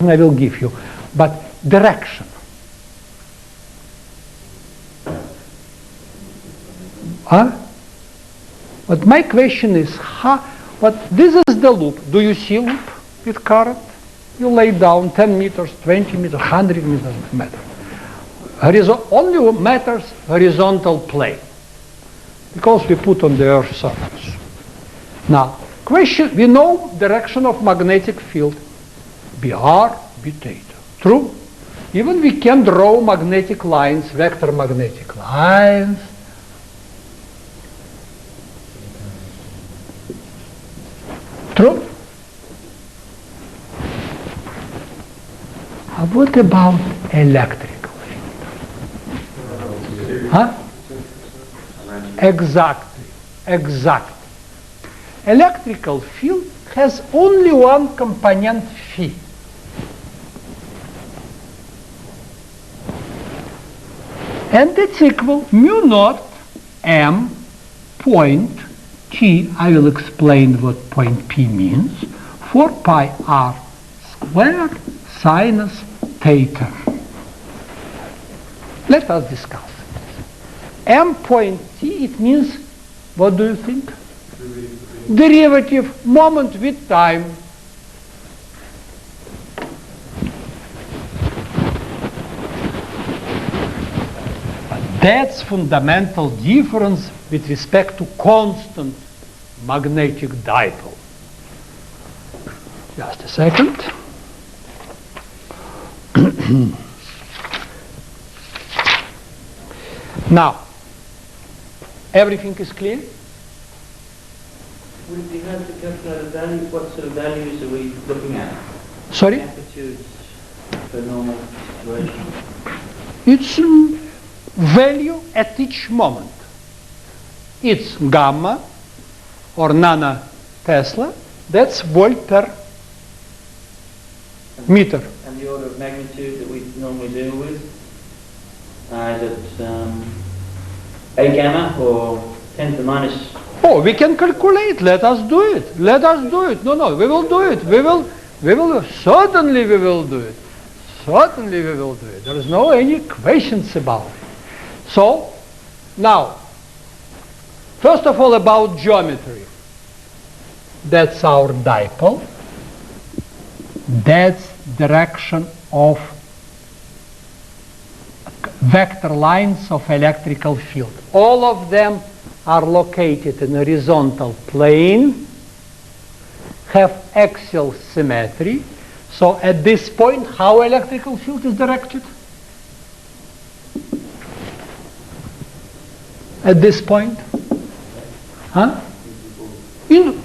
I will give you. But direction. But my question is, this is the loop. Do you see loop with current? You lay down 10 meters, 20 meters, 100 meters, doesn't matter. Only matters horizontal plane, because we put on the Earth's surface. Now, question, we know direction of magnetic field, BR, B theta. True? Even we can draw magnetic lines, vector magnetic lines. True? What about electrical field? Exactly. Electrical field has only one component, phi. And it's equal mu naught m point t, I will explain what point p means, 4 pi r squared sinus theta. Let us discuss it. M point t, it means, what do you think? Derivative, moment with time. But that's fundamental difference with respect to constant magnetic dipole. Just a second. Now, everything is clear? Would it be hard to calculate a value? What sort of values are we looking at? Sorry? Amplitudes for normal situation. It's value at each moment. It's gamma or nano Tesla. That's volt per meter. And the order of magnitude that we normally deal with? Is it A gamma or 10 to the minus? Oh, we can calculate. Let us do it. Let us do it. No, we will do it. Certainly we will do it. Certainly we will do it. There is no any questions about it. So, now, first of all about geometry. That's our dipole. That's direction of vector lines of electrical field. All of them are located in horizontal plane, have axial symmetry. So at this point, how electrical field is directed? At this point?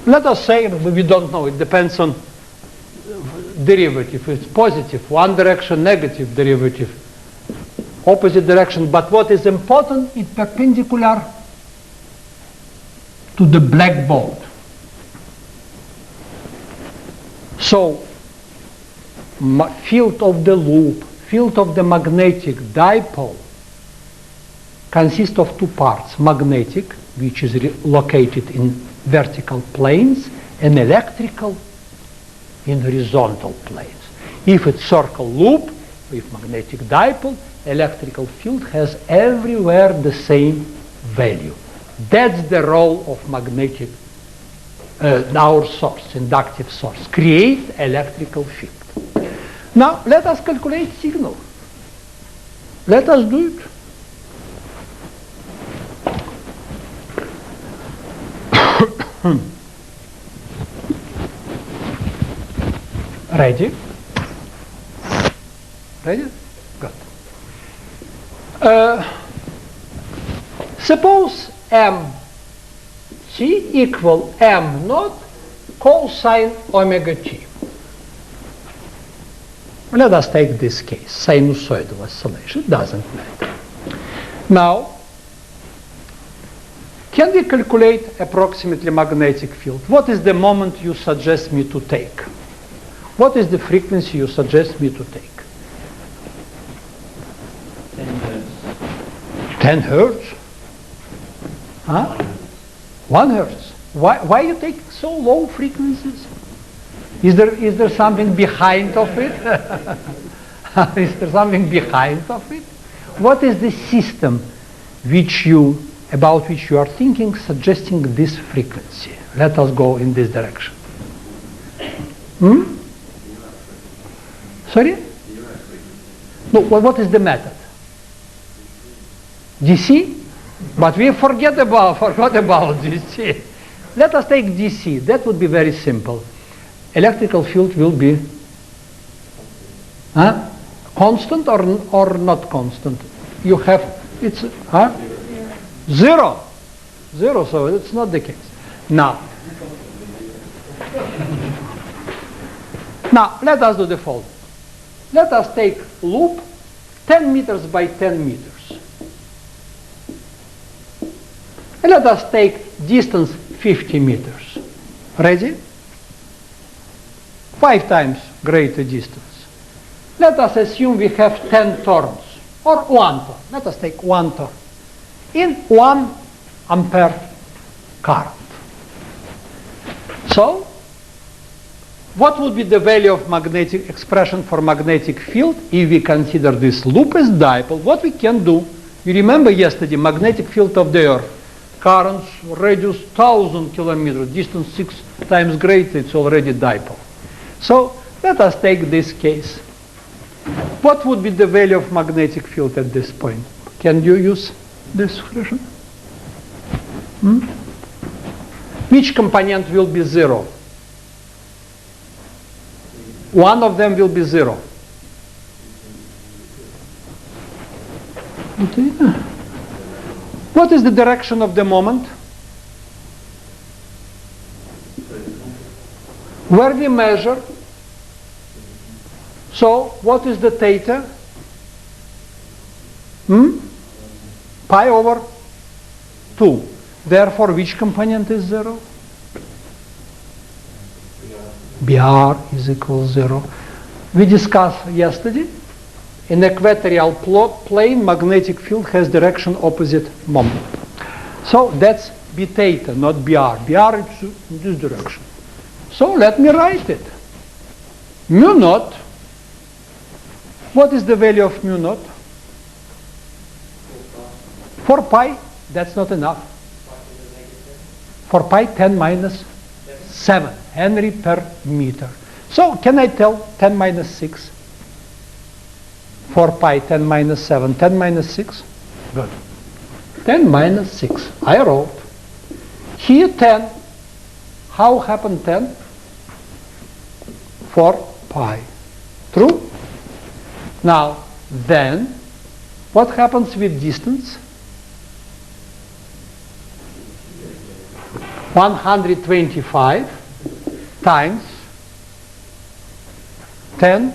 Let us say, we don't know, it depends on derivative. It's positive, one direction, negative derivative, opposite direction. But what is important is perpendicular to the blackboard. So, field of the loop, field of the magnetic dipole consists of two parts: magnetic, which is located in vertical planes, and electrical in horizontal planes. If it's circle loop with magnetic dipole, electrical field has everywhere the same value. That's the role of magnetic, our source, inductive source, create electrical field. Now let us calculate signal. Let us do it. Ready? Ready? Good. Suppose m t equal m naught cosine omega t. Let us take this case, sinusoidal oscillation, doesn't matter. Now, can we calculate approximately magnetic field? What is the moment you suggest me to take? What is the frequency you suggest me to take? 10 hertz. 10 hertz? Huh? 1 hertz. Why you take so low frequencies? Is there something behind of it? Is there something behind of it? What is the system about which you are thinking, suggesting this frequency? Let us go in this direction. Sorry? No, what is the method? DC? But we forgot about DC. Let us take DC. That would be very simple. Electrical field will be constant or not constant? You have, it's zero. Zero, so it's not the case. Now let us do the following. Let us take loop 10 meters by 10 meters. And let us take distance 50 meters. Ready? 5 times greater distance. Let us assume we have 10 turns, or 1 turn. Let us take 1 turn. In 1 ampere current. So, what would be the value of magnetic expression for magnetic field if we consider this loop as dipole? What we can do, you remember yesterday, magnetic field of the Earth, currents, radius 1000 kilometers, distance 6 times greater, it's already dipole. So, let us take this case. What would be the value of magnetic field at this point? Can you use this expression? Which component will be 0? One of them will be 0. What is the direction of the moment? Where we measure. So, what is the theta? Pi over 2. Therefore, which component is 0? Br is equal 0. We discussed yesterday, in equatorial plane, magnetic field has direction opposite moment. So that's B theta, not Br. Br is in this direction. So let me write it. Mu naught. What is the value of mu naught? 4 pi. That's not enough. 4 pi 10 minus 7 Henry per meter. So can I tell 10 minus 6? 4 pi 10 minus 7. 10 minus 6? Good. 10 minus 6. I wrote. Here 10. How happened 10? 4 pi. True? Now, then, what happens with distance? 125 times 10,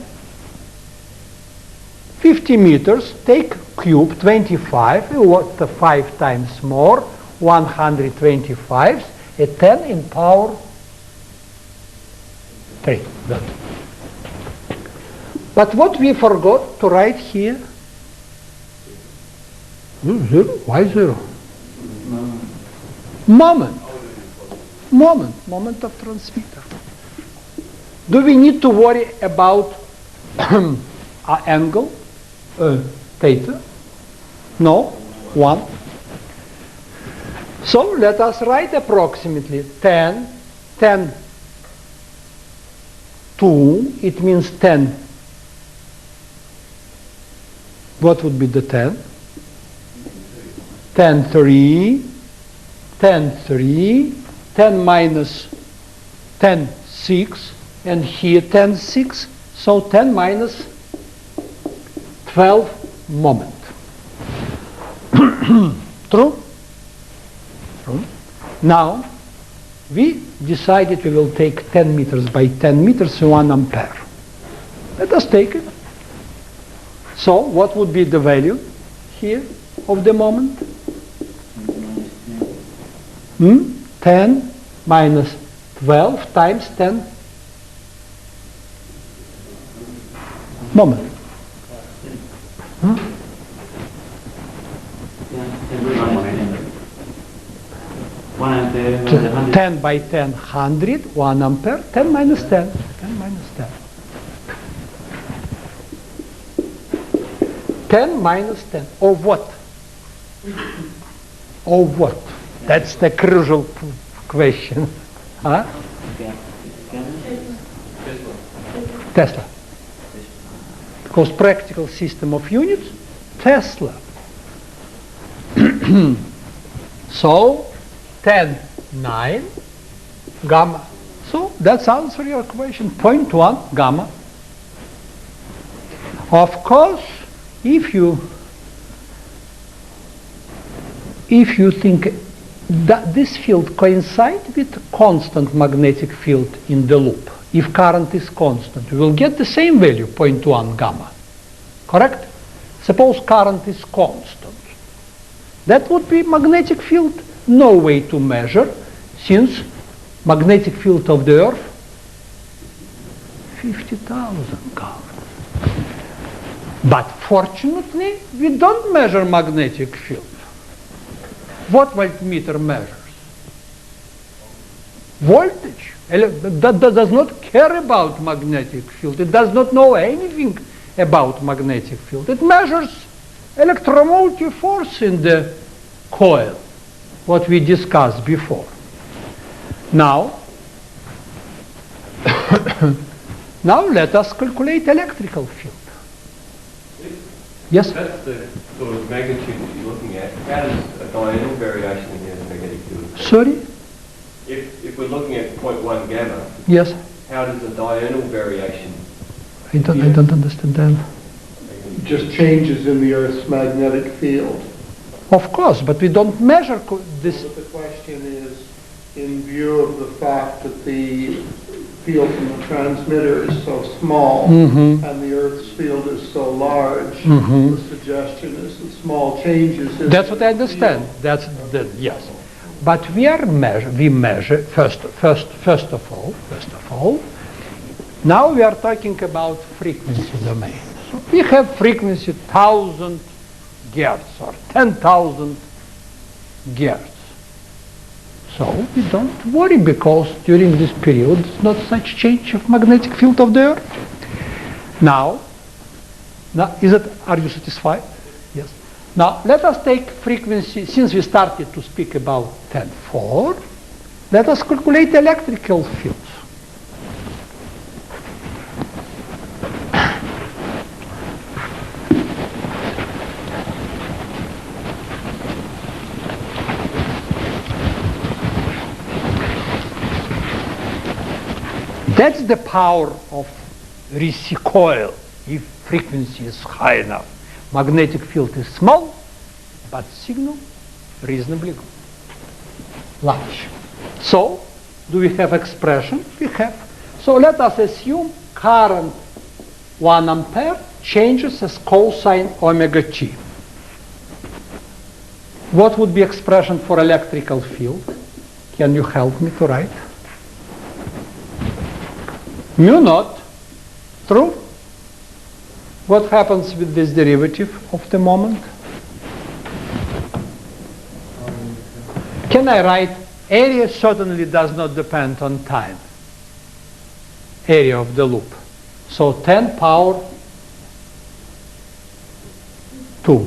50 meters, take cube, 25, what the 5 times more, 125, a 10 in power 3. Good. But what we forgot to write here? 0? Why 0? Moment. Moment of transmitter. Do we need to worry about angle, theta? No, 1. So let us write approximately 10, 10, 2, it means 10. What would be the 10? 10, 3, 10, 3, 10 minus 10, 6, and here 10, 6, so 10 minus 12 moment. True? True. Now, we decided we will take 10 meters by 10 meters, 1 ampere. Let us take it. So, what would be the value here of the moment? 10 minus 12 times 10 moment. 10 by 10, 100, 1 ampere, 10 minus 10. 10 minus 10. 10 minus 10. Of what? Of what? That's the crucial question. Huh? Tesla. Because practical system of units, Tesla. So, 10, 9, gamma. So, that's answer your question. 0.1, gamma. Of course, if you think that this field coincides with constant magnetic field in the loop, if current is constant, you will get the same value, 0.1 gamma. Correct? Suppose current is constant. That would be magnetic field, no way to measure, since magnetic field of the Earth, 50,000 Kelvin. But fortunately, we don't measure magnetic field. What voltmeter measures? Voltage. That does not care about magnetic field. It does not know anything about magnetic field. It measures electromotive force in the coil, what we discussed before. Now, now let us calculate electrical field. Yes? That's the sort of magnitude that you're looking at. How does a diurnal variation in the magnetic field? Sorry? If we're looking at 0.1 gamma, Yes. how does a diurnal variation? I don't understand that. Just changes in the Earth's magnetic field. Of course, but we don't measure this. But the question is, in view of the fact that the field from the transmitter is so small and the Earth's field is so large, the suggestion is that small changes in That's what I the understand. field. That's the yes. But we measure first of all. Now we are talking about frequency domain. So we have frequency 1000 Hertz or 10,000 Hertz. So we don't worry because during this period there's not such change of magnetic field of the Earth. Now are you satisfied? Yes. Now let us take frequency, since we started to speak about 10.4, let us calculate electrical fields. That's the power of recoil if frequency is high enough. Magnetic field is small, but signal reasonably large. So, do we have expression? We have. So let us assume current 1 ampere changes as cosine omega t. What would be expression for electrical field? Can you help me to write? Mu naught, true? What happens with this derivative of the moment? Can I write area certainly does not depend on time. Area of the loop. So 10 power 2.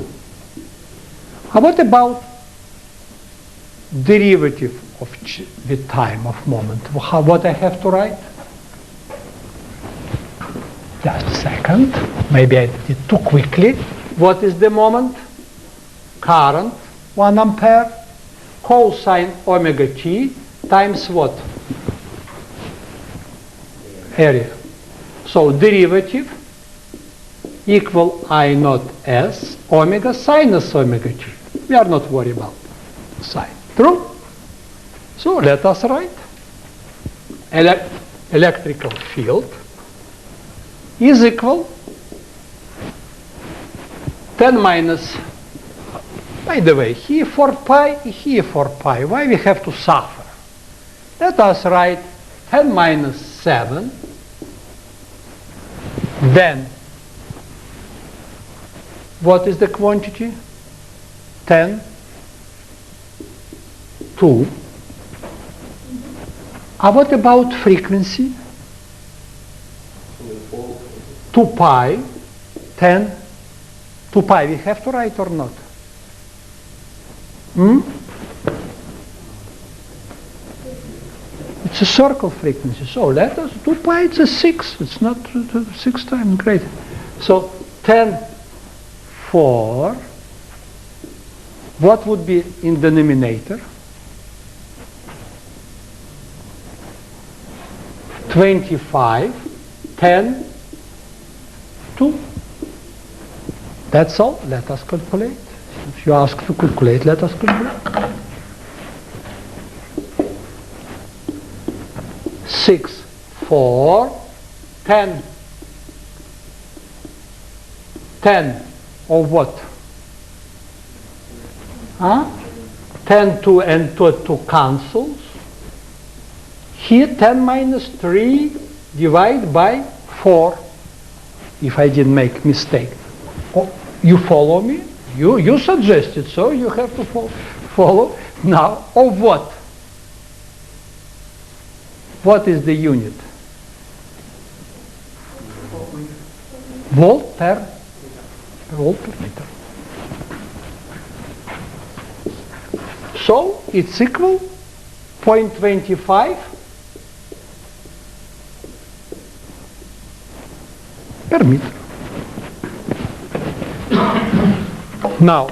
What about derivative of the time of moment? What I have to write? Just a second. Maybe I did it too quickly. What is the moment? Current 1 ampere cosine omega t times what? Area. So derivative equal I naught s omega sinus omega t. We are not worried about sine. True? So let us write electrical field is equal 10 minus, by the way, here 4 pi, here 4 pi. Why we have to suffer? Let us write 10 minus 7, then what is the quantity? 10, 2. What about frequency? 2 pi, 10, 2 pi, we have to write or not? It's a circle frequency, so let us, 2 pi, it's a 6, it's not 6 times greater. So 10, 4, what would be in denominator? 25, 10, 2. That's all. Let us calculate. If you ask to calculate, let us calculate. 6, 4, 10. 10 of what? 10, 2 and 2 cancels. Here 10 minus 3 divided by 4, if I didn't make mistake. Oh, you follow me? You suggested, so you have to follow. Now, of what? What is the unit? Volt per meter. So it's equal 0.25 per meter. Now,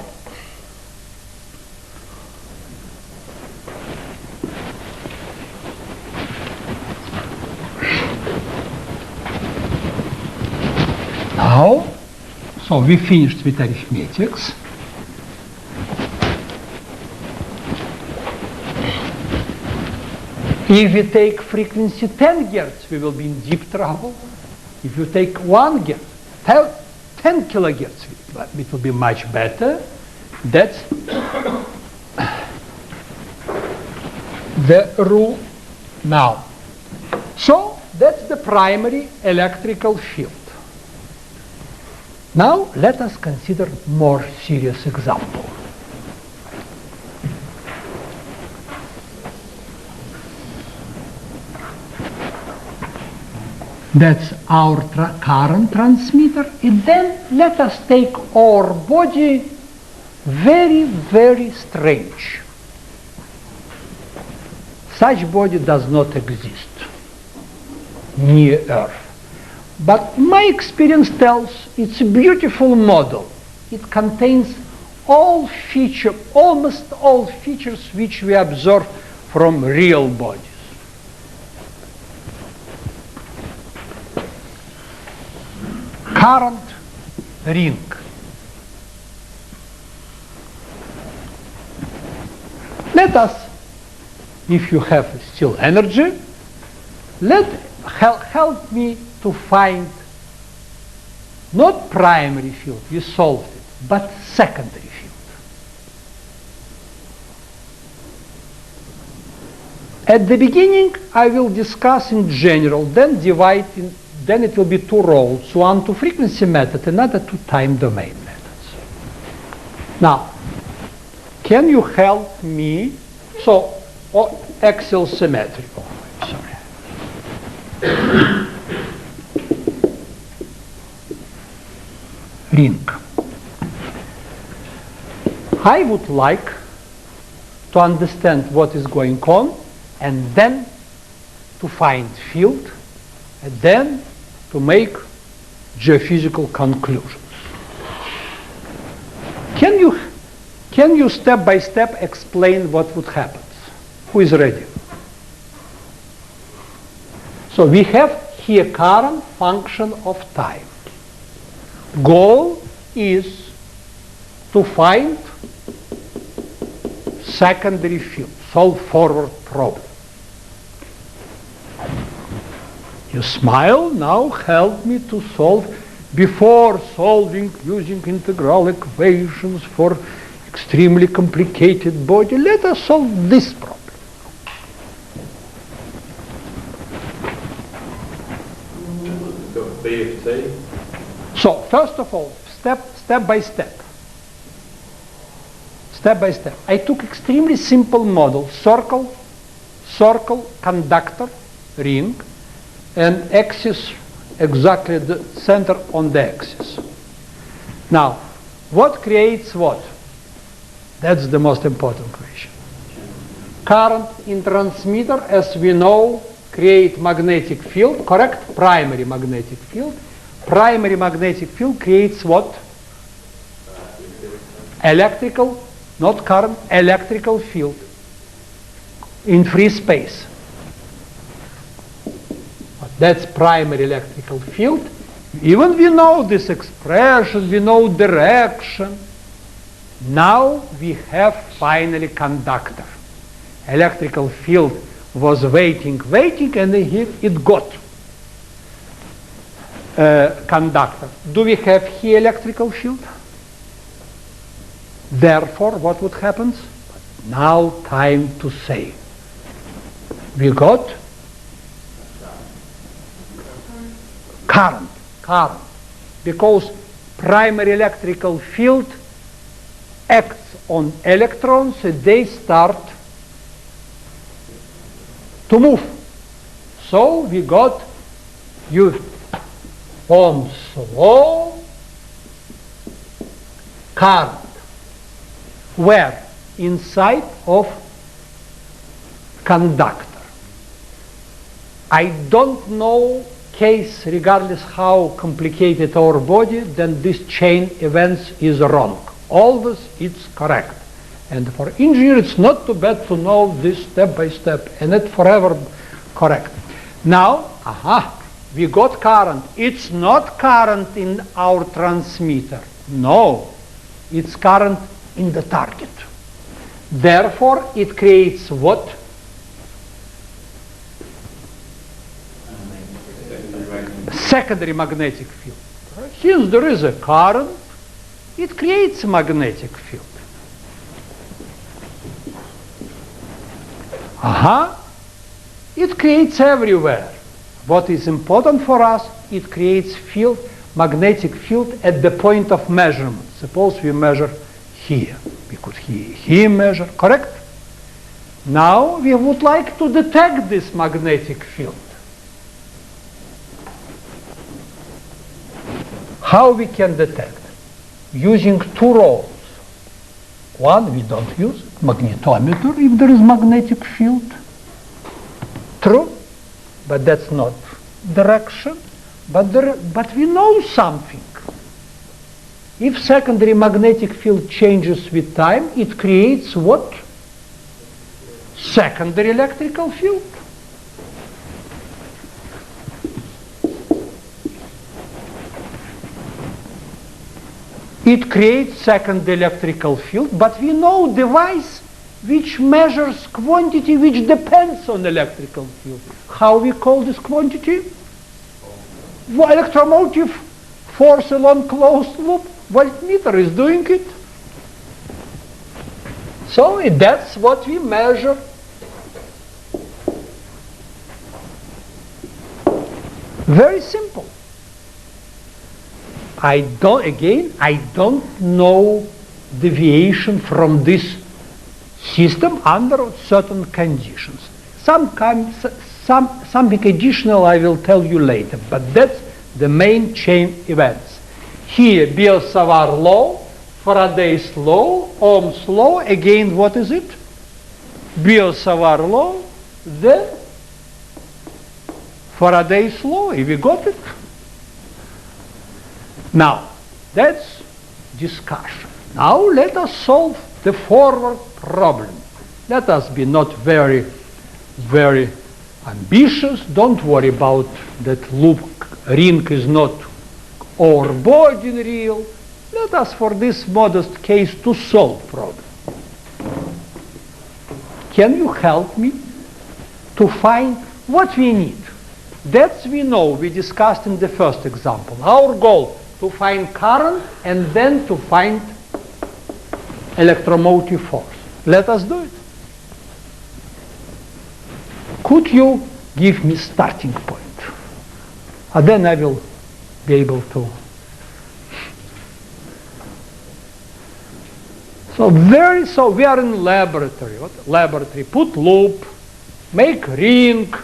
so we finished with arithmetics. If we take frequency 10 Hz, we will be in deep trouble. If you take 1 Hz, 10 kilohertz, it will be much better. That's the rule now. So that's the primary electrical field. Now let us consider more serious example. That's our current transmitter. And then let us take our body very, very strange. Such body does not exist near Earth. But my experience tells it's a beautiful model. It contains almost all features which we observe from real bodies. Current ring. Let us, if you have still energy, help me to find not primary field, you solved it, but secondary field. At the beginning, I will discuss in general, then then it will be 2 roles, one to frequency method, another to time domain methods. Now, can you help me? So, axial symmetry. Sorry. Ring. I would like to understand what is going on and then to find field and then to make geophysical conclusions. Can you step by step explain what would happen? Who is ready? So we have here current function of time. Goal is to find secondary field, solve forward problem. You smile, now help me to solve, before solving using integral equations for extremely complicated body, let us solve this problem. BFT. So, first of all, step by step. Step by step. I took extremely simple model, circle, conductor, ring, and axis exactly the center on the axis. Now, what creates what? That's the most important question. Current in transmitter, as we know, create magnetic field, correct? Primary magnetic field. Primary magnetic field creates what? Electrical, not current, electrical field in free space. That's primary electrical field. Even we know this expression, we know direction. Now we have finally conductor. Electrical field was waiting, and here it got conductor. Do we have here electrical field? Therefore, what would happen? Now time to say. We got current, because primary electrical field acts on electrons and they start to move. So we got Ohm's law, current. Where? Inside of conductor. I don't know case, regardless how complicated our body, then this chain events is wrong. Always it's correct. And for engineer it's not too bad to know this step by step, and it's forever correct. Now, we got current. It's not current in our transmitter. No, it's current in the target. Therefore, it creates what? Secondary magnetic field. Since there is a current, it creates a magnetic field. It creates everywhere. What is important for us, it creates field, magnetic field at the point of measurement. Suppose we measure here. We could here measure, correct? Now we would like to detect this magnetic field. How we can detect? Using two rods. One, we don't use magnetometer if there is magnetic field. True, but that's not direction. But we know something. If secondary magnetic field changes with time, it creates what? Secondary electrical field. It creates second electrical field, but we know device which measures quantity which depends on electrical field. How we call this quantity? Well, electromotive force along closed loop. Voltmeter is doing it. So that's what we measure. Very simple. I don't know deviation from this system under certain conditions. Something additional I will tell you later, but that's the main chain events. Here, Biot-Savart law, Faraday's law, Ohm's law, again what is it? Biot-Savart law, then Faraday's law, if we got it. Now, that's discussion. Now let us solve the forward problem. Let us be not very, very ambitious. Don't worry about that loop ring is not our body in real. Let us, for this modest case, to solve problem. Can you help me to find what we need? That we know, we discussed in the first example. Our goal, to find current and then to find electromotive force. Let us do it. Could you give me starting point? And then I will be able to. So we are in laboratory. What? Laboratory. Put loop, make ring,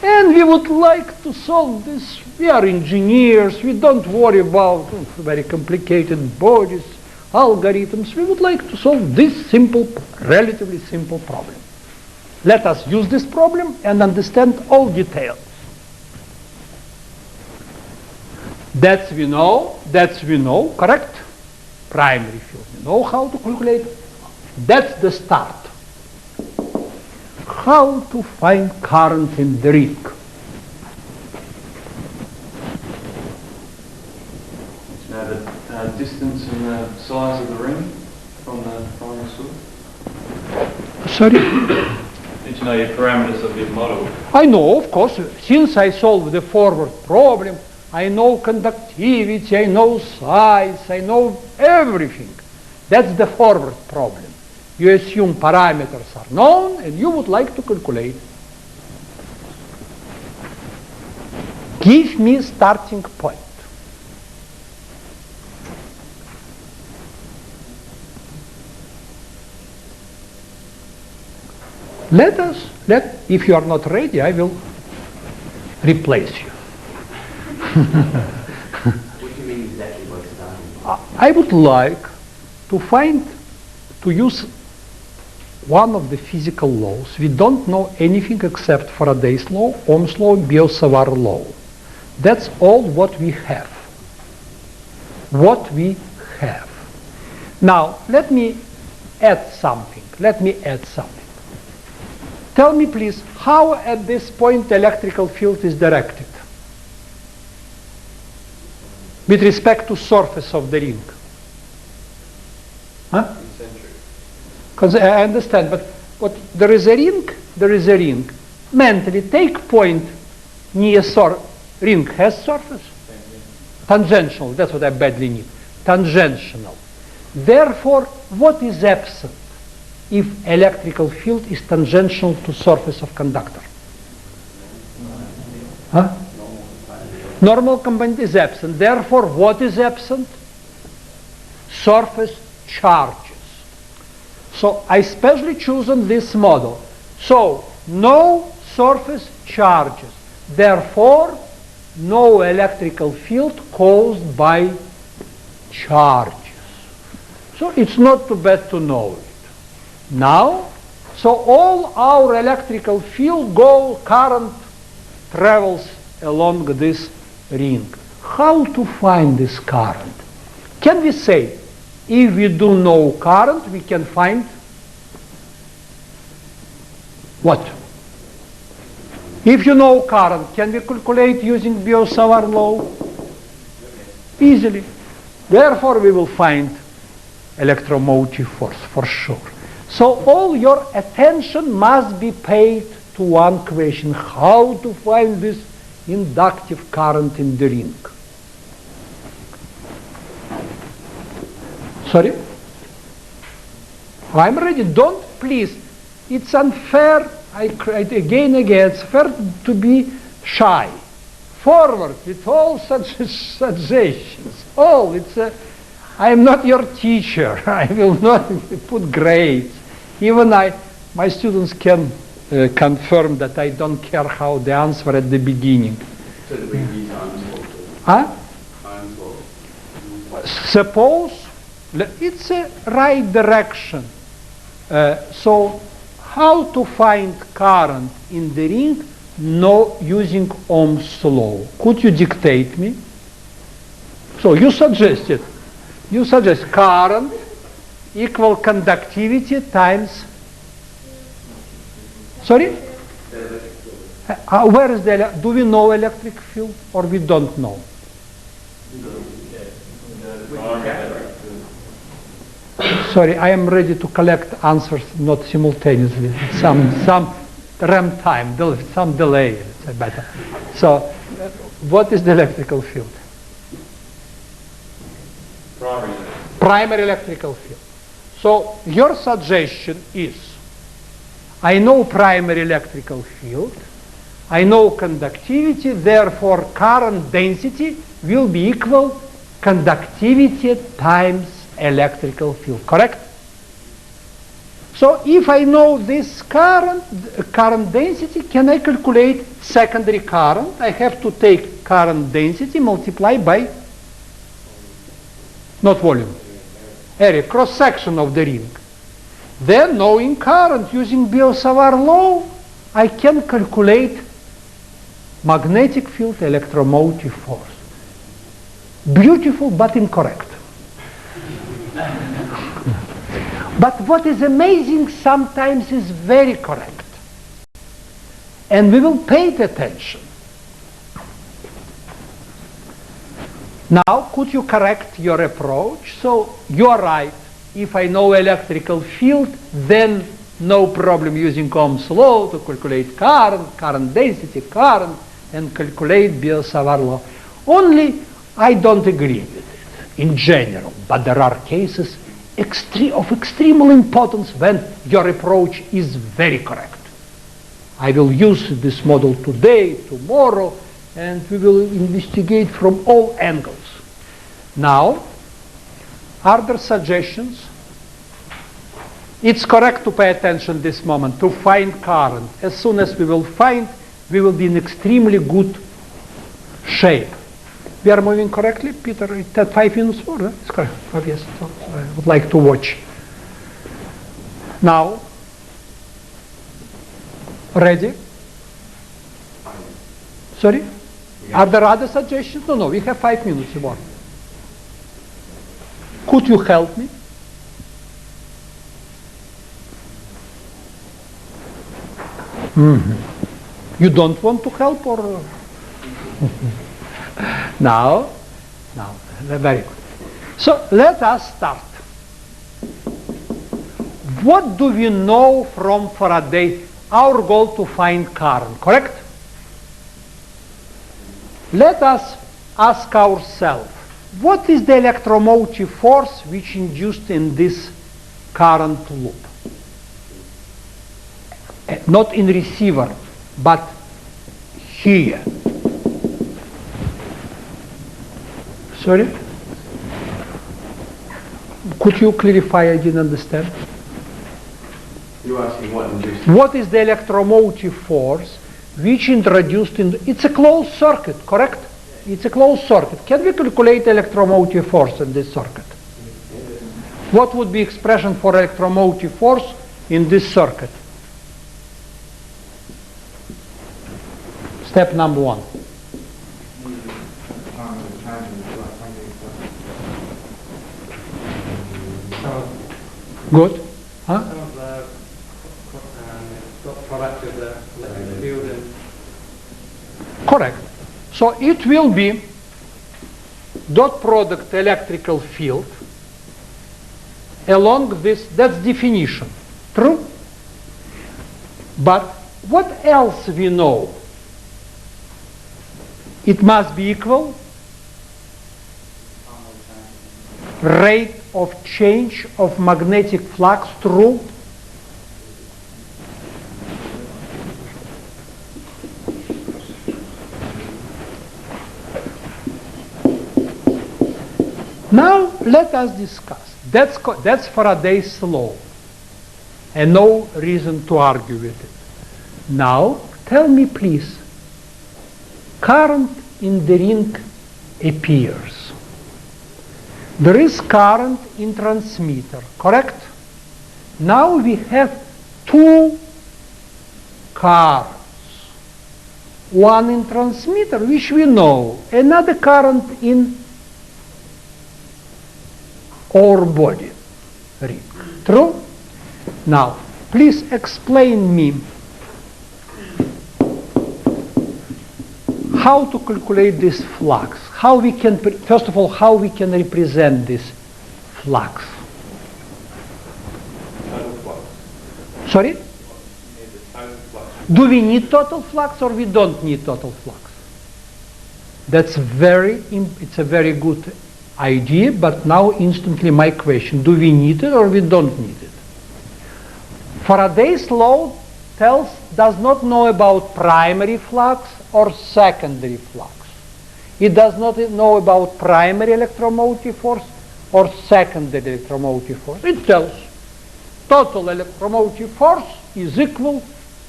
and we would like to solve this. We are engineers, we don't worry about very complicated bodies, algorithms. We would like to solve this simple, relatively simple problem. Let us use this problem and understand all details. That we know, correct? Primary field, we know how to calculate. That's the start. How to find current in the ring? Now the distance and the size of the ring from the source. Sorry? Did you know your parameters of your model? I know, of course, since I solved the forward problem, I know conductivity, I know size, I know everything. That's the forward problem. You assume parameters are known and you would like to calculate. Give me starting point. If you are not ready, I will replace you. What do you mean exactly by starting? I would like to use one of the physical laws. We don't know anything except Faraday's law, Ohm's law, Biot-Savart law. That's all what we have. Now, let me add something. Tell me, please, how at this point the electrical field is directed with respect to surface of the ring? Huh? Because I understand, but there is a ring. Mentally, take point near ring has surface. Tangential, that's what I badly need. Tangential. Therefore, what is absent if electrical field is tangential to surface of conductor? Huh? Normal component is absent. Therefore, what is absent? Surface charges. So I specially chosen this model. So no surface charges. Therefore, no electrical field caused by charges. So it's not too bad to know it. Now, so all our electrical field current travels along this ring. How to find this current? Can we say, if we do know current, we can find what? If you know current, can we calculate using Biot-Savart law? Easily. Therefore, we will find electromotive force for sure. So all your attention must be paid to one question: how to find this inductive current in the ring. Sorry? I'm ready. Don't, please. It's unfair. Again, it's fair to be shy. Forward with all such suggestions. I am not your teacher. I will not put grades. Even my students can confirm that I don't care how the answer at the beginning. So that we use Ohm's law. Huh? Ohm's law. Suppose it's a right direction. So how to find current in the ring using Ohm's law? Could you dictate me? So you suggest current equal conductivity times, sorry? Where is do we know electric field or we don't know? Sorry, I am ready to collect answers not simultaneously. Some RAM time, some delay, it's better. So, what is the electrical field? Primary electrical field. So, your suggestion is, I know primary electrical field, I know conductivity, therefore current density will be equal conductivity times electrical field, correct? So if I know this current density, can I calculate secondary current? I have to take current density multiplied by, not volume, area, cross-section of the ring. Then, knowing current using Biot-Savart law, I can calculate magnetic field electromotive force. Beautiful but incorrect. But what is amazing sometimes is very correct. And we will pay attention. Now, could you correct your approach? So, you are right. If I know electrical field, then no problem using Ohm's law to calculate current density, and calculate Biot-Savart law. Only I don't agree with it in general, but there are cases of extreme importance when your approach is very correct. I will use this model today, tomorrow, and we will investigate from all angles. Now, are there suggestions? It's correct to pay attention this moment, to find current. As soon as we will find, we will be in extremely good shape. We are moving correctly, Peter? It's at 5 minutes more, huh? It's correct. Oh, yes. So I would like to watch. Now, ready? Sorry? Are there other suggestions? No, we have 5 minutes more. Could you help me? You don't want to help, or? Now, very good. So let us start. What do we know from Faraday? Our goal to find current, correct? Let us ask ourselves, what is the electromotive force which induced in this current loop? Not in receiver, but here. Sorry? Could you clarify? I didn't understand. You're asking what induced? What is the electromotive force which introduced in... It's a closed circuit, correct? It's a closed circuit. Can we calculate electromotive force in this circuit? What would be expression for electromotive force in this circuit? Step number 1. Good. Huh? Product of the electric field and Correct. So it will be dot product electrical field along this, that's definition. True? But what else we know? It must be equal rate of change of magnetic flux through Now let us discuss. That's Faraday's law, and no reason to argue with it. Now tell me please, current in the ring appears. There is current in transmitter, correct? Now we have two currents. One in transmitter, which we know, another current in our body ring. True? Now, please explain me how to calculate this flux. How we can, first of all, how we can represent this flux. total flux. Sorry? You need the total flux. Do we need total flux or we don't need total flux? That's it's a very good idea, but now instantly my question, do we need it or we don't need it? Faraday's law does not know about primary flux or secondary flux. It does not know about primary electromotive force or secondary electromotive force. It tells total electromotive force is equal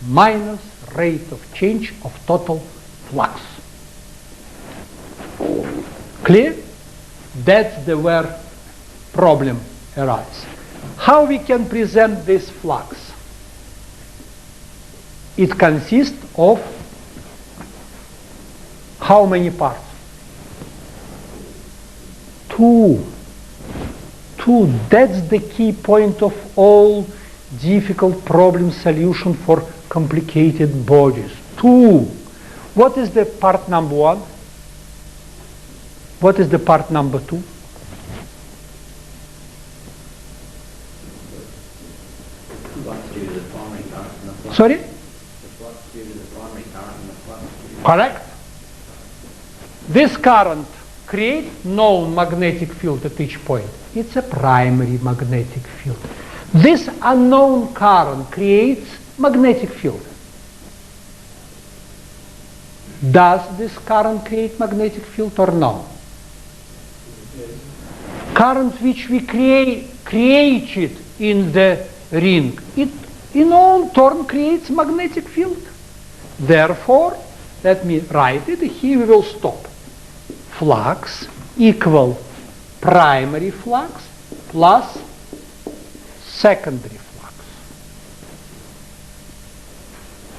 minus rate of change of total flux. Clear? That's the where problem arises. How we can present this flux? It consists of how many parts? Two. That's the key point of all difficult problem solution for complicated bodies. Two. What is the part number one? What is the part number two? Flux due to the primary current and the flux. Sorry? The flux due to the primary current and the flux due to Correct. This current creates known magnetic field at each point. It's a primary magnetic field. This unknown current creates magnetic field. Does this current create magnetic field or no? Current which we created in the ring, it in own turn creates magnetic field. Therefore, let me write it, here we will stop. Flux equal primary flux plus secondary flux.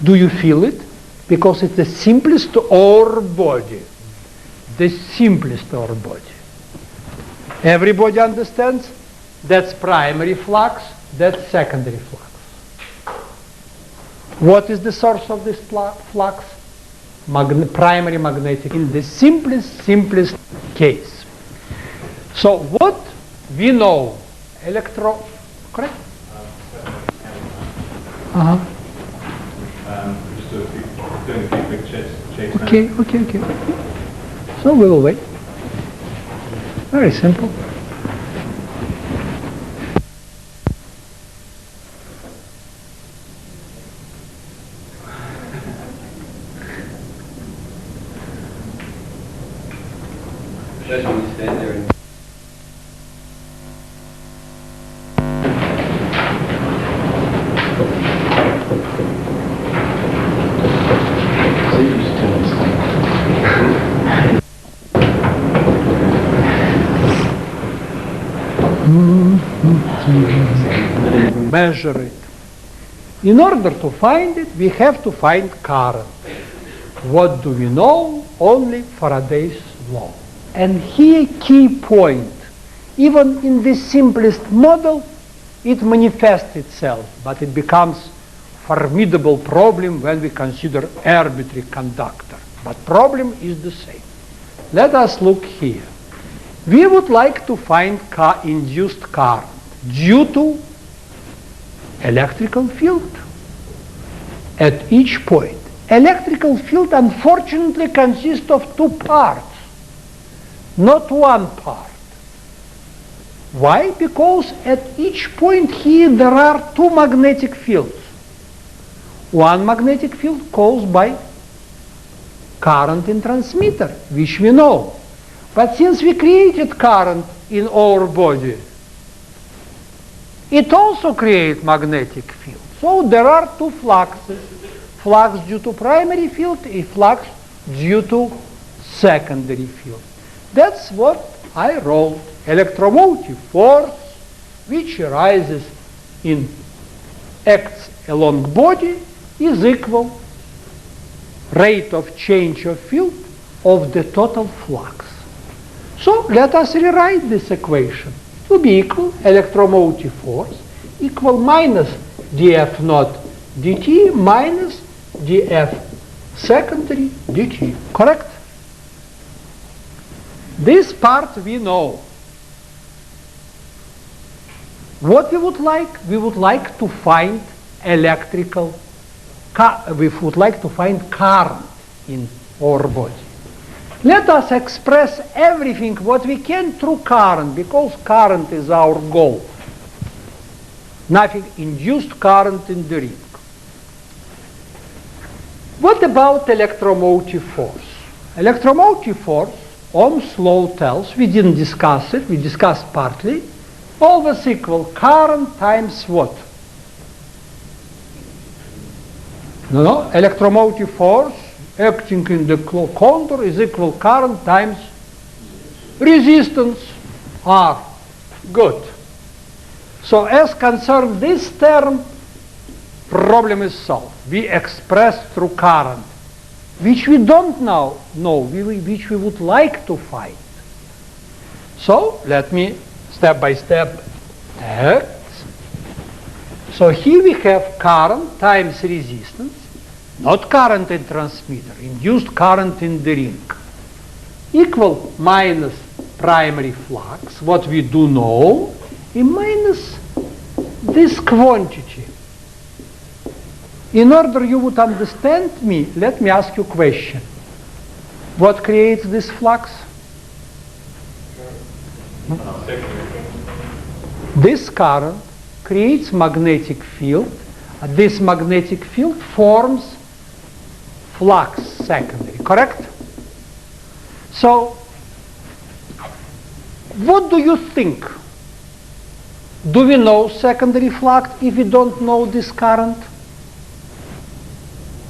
Do you feel it? Because it's the simplest ore body. The simplest ore body. Everybody understands? That's primary flux, that's secondary flux. What is the source of this flux? Primary magnetic in the simplest case. So what we know, correct? Just doing a few quick checks now. Okay. So we will wait. Very simple. Just want to stand there and measure it. In order to find it, we have to find current. What do we know? Only Faraday's law. And here key point. Even in the simplest model, it manifests itself, but it becomes formidable problem when we consider arbitrary conductor. But problem is the same. Let us look here. We would like to find induced current due to electrical field at each point. Electrical field unfortunately consists of two parts, not one part. Why? Because at each point here there are two magnetic fields. One magnetic field caused by current in transmitter, which we know. But since we created current in our body, it also creates magnetic field. So there are two fluxes. Flux due to primary field and flux due to secondary field. That's what I wrote. Electromotive force which arises in acts along body is equal rate of change of field of the total flux. So let us rewrite this equation. It will be equal electromotive force equal minus dF naught dt minus dF secondary dt. Correct? This part we know. What we would like? We would like to find we would like to find current in our body. Let us express everything what we can through current, because current is our goal. Nothing induced current in the ring. What about electromotive force? Electromotive force, Ohm's law tells, we didn't discuss it, we discussed partly, always equal current times what? No, electromotive force acting in the contour is equal current times resistance R. Good. So as concerns this term, problem is solved. We express through current, which we don't know, which we would like to find. So let me step by step act. So here we have current times resistance, not current in transmitter, induced current in the ring, equal minus primary flux, what we do know, and minus this quantity. In order you would understand me, let me ask you a question. What creates this flux? This current creates magnetic field. This magnetic field forms flux secondary, correct? So, what do you think? Do we know secondary flux if we don't know this current?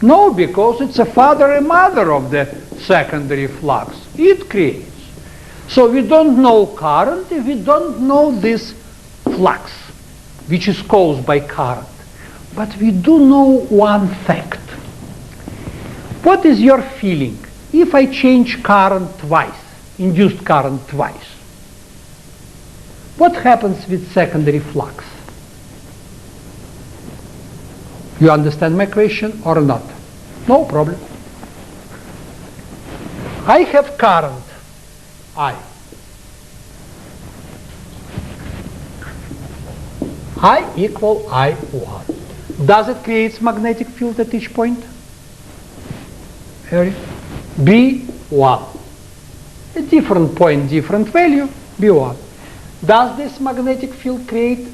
No, because it's a father and mother of the secondary flux. It creates. So we don't know current if we don't know this flux, which is caused by current. But we do know one fact. What is your feeling if I change current twice, induced current twice? What happens with secondary flux? You understand my question or not? No problem. I have current I. I equal I1. Does it create magnetic field at each point? B1. A different point, different value, B1. Does this magnetic field create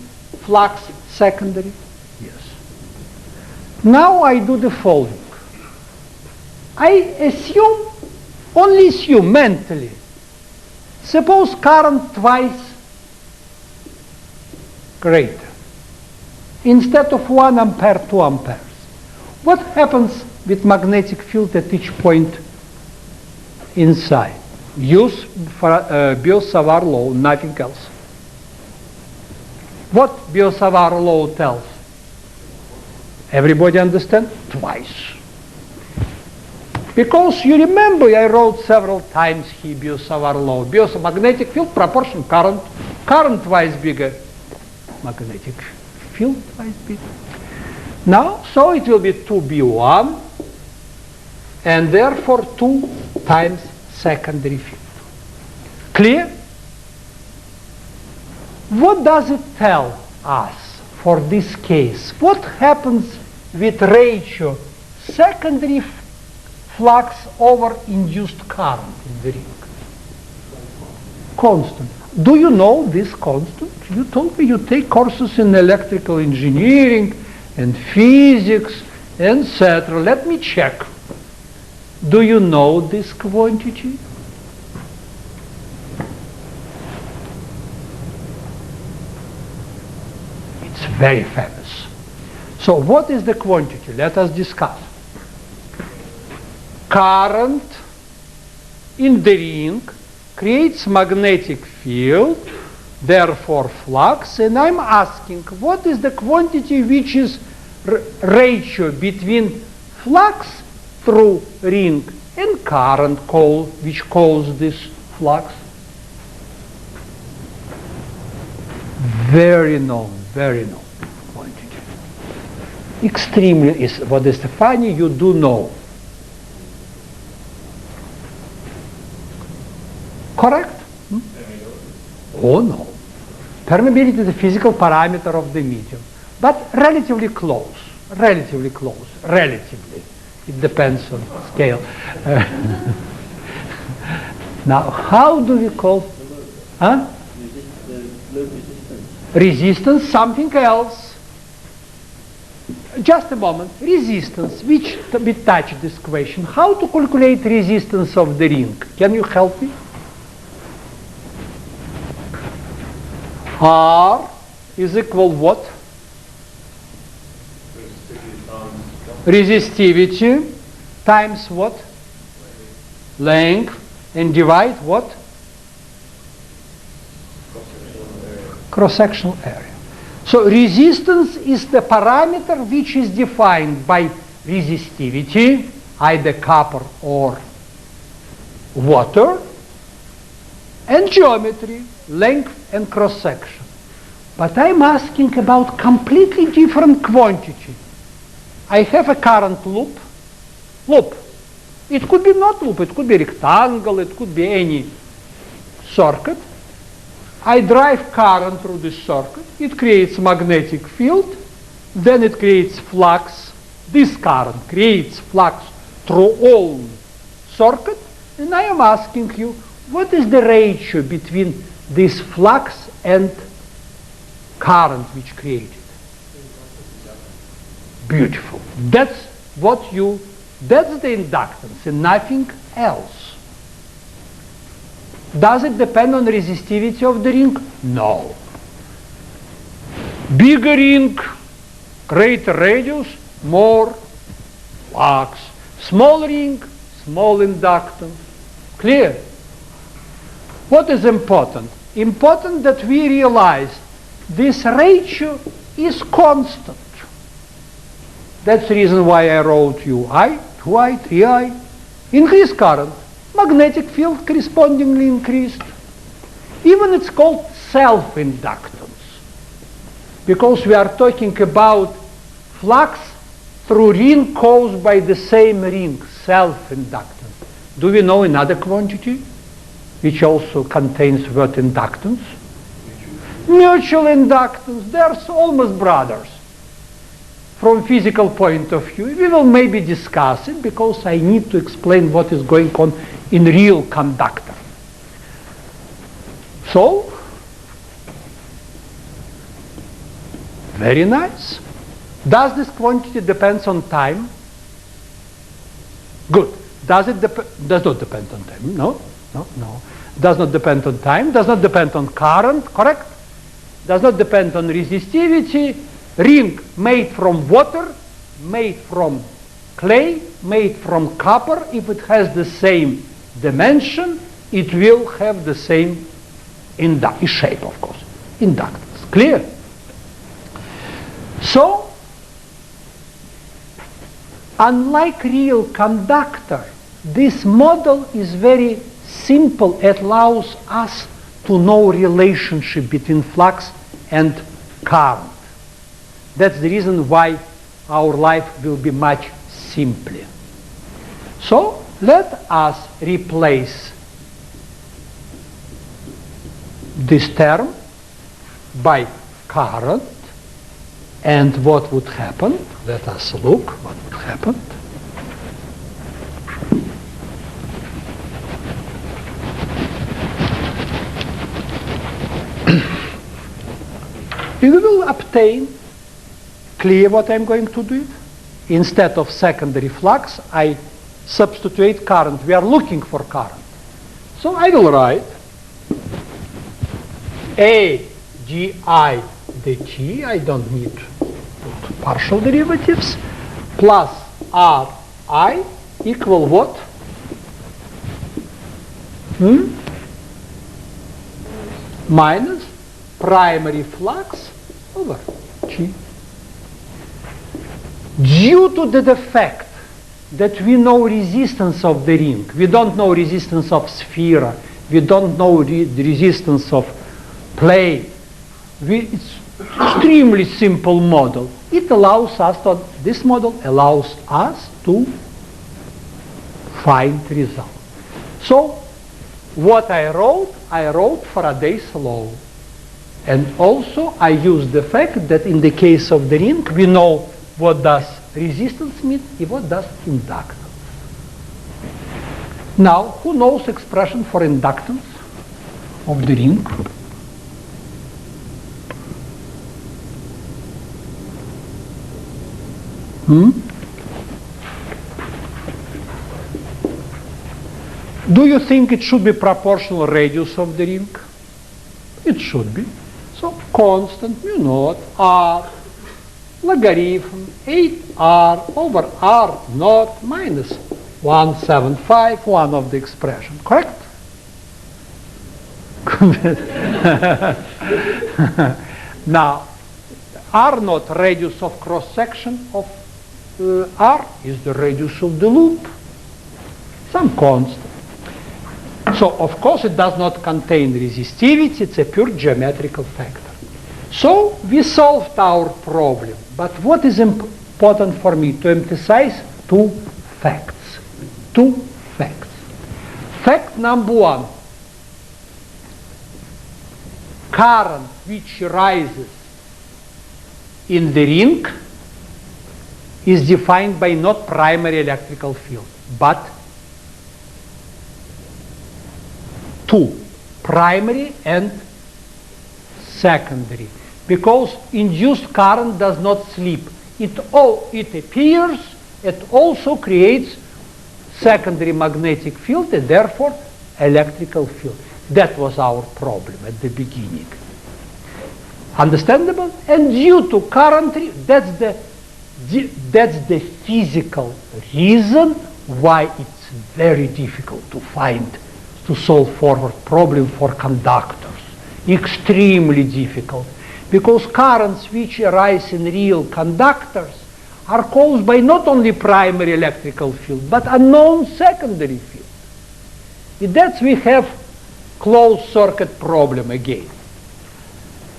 flux secondary? Yes. Now I do the following. I only assume mentally. Suppose current twice greater. Instead of 1 ampere, 2 amperes. What happens with magnetic field at each point inside? Use Biot-Savart law, nothing else. What Biot-Savart law tells? Everybody understand? Twice. Because you remember I wrote several times here Biot-Savart law. Magnetic field proportion current. Current twice bigger. Magnetic field twice bigger. Now, so it will be 2B1 and therefore 2 times secondary field. Clear? What does it tell us for this case? What happens with ratio secondary flux over induced current in the ring? Constant. Do you know this constant? You told me you take courses in electrical engineering and physics, etc. Let me check. Do you know this quantity? It's very famous. So what is the quantity? Let us discuss. Current in the ring creates magnetic field, therefore flux, and I'm asking what is the quantity which is ratio between flux through ring and current which causes this flux? Very known quantity. Extremely is what is funny, you do know. Correct? Oh no. Permeability is a physical parameter of the medium, but relatively close. Relatively. It depends on scale. Now, how do we call? Huh? Resistance, something else. Just a moment. Resistance, which we touch this question. How to calculate resistance of the ring? Can you help me? R is equal what? Resistivity times what? Length, and divide what? Cross-sectional area. So resistance is the parameter which is defined by resistivity, either copper or water, and geometry, length and cross-section. But I'm asking about completely different quantity. I have a current loop. It could be not loop, it could be rectangle, it could be any circuit. I drive current through this circuit, it creates magnetic field, then it creates flux. This current creates flux through all circuit, and I am asking you, what is the ratio between this flux and current which created? Beautiful. That's the inductance and nothing else. Does it depend on resistivity of the ring? No. Bigger ring, greater radius, more flux. Small ring, small inductance. Clear? What is important? Important that we realize this ratio is constant. That's the reason why I wrote UI, 2I, 3I. Increased current. Magnetic field correspondingly increased. Even it's called self-inductance, because we are talking about flux through ring caused by the same ring, self-inductance. Do we know another quantity which also contains word inductance? Mutual inductance. They're almost brothers. From physical point of view, we will maybe discuss it because I need to explain what is going on in real conductor. So, very nice. Does this quantity depend on time? Good. Does not depend on time? No. Does not depend on time. Does not depend on current. Correct. Does not depend on resistivity. Ring made from water, made from clay, made from copper. If it has the same dimension, it will have the same shape, of course. Inductance. Clear? So, unlike real conductor, this model is very simple. It allows us to know relationship between flux and current. That's the reason why our life will be much simpler. So let us replace this term by current, and what would happen? Let us look what would happen. We will obtain, clear what I'm going to do? Instead of secondary flux, I substitute current. We are looking for current. So I will write A gi dt, I don't need partial derivatives, plus Ri equal what? Minus primary flux over G. Due to the fact that we know resistance of the ring, we don't know resistance of sphere, we don't know the resistance of plane, it's extremely simple model. It allows us to, this model allows us to find result. So what I wrote Faraday's law. And also I use the fact that in the case of the ring, we know what does resistance mean and what does inductance. Now, who knows expression for inductance of the ring? Do you think it should be proportional radius of the ring? It should be. So constant mu naught R logarithm 8r over r naught minus 175, one of the expression, correct? Now, r naught, radius of cross section of r, is the radius of the loop, some constant. So, of course, it does not contain resistivity, it's a pure geometrical factor. So, we solved our problem, but what is important for me to emphasize? Two facts. Two facts. Fact number one, current which rises in the ring is defined by not primary electrical field, but two, primary and secondary, because induced current does not sleep. It appears, it also creates secondary magnetic field and therefore electrical field. That was our problem at the beginning. Understandable? And due to current, that's the physical reason why it's very difficult to solve forward problem for conductors. Extremely difficult. Because currents which arise in real conductors are caused by not only primary electrical field, but unknown secondary field. In that we have closed circuit problem again.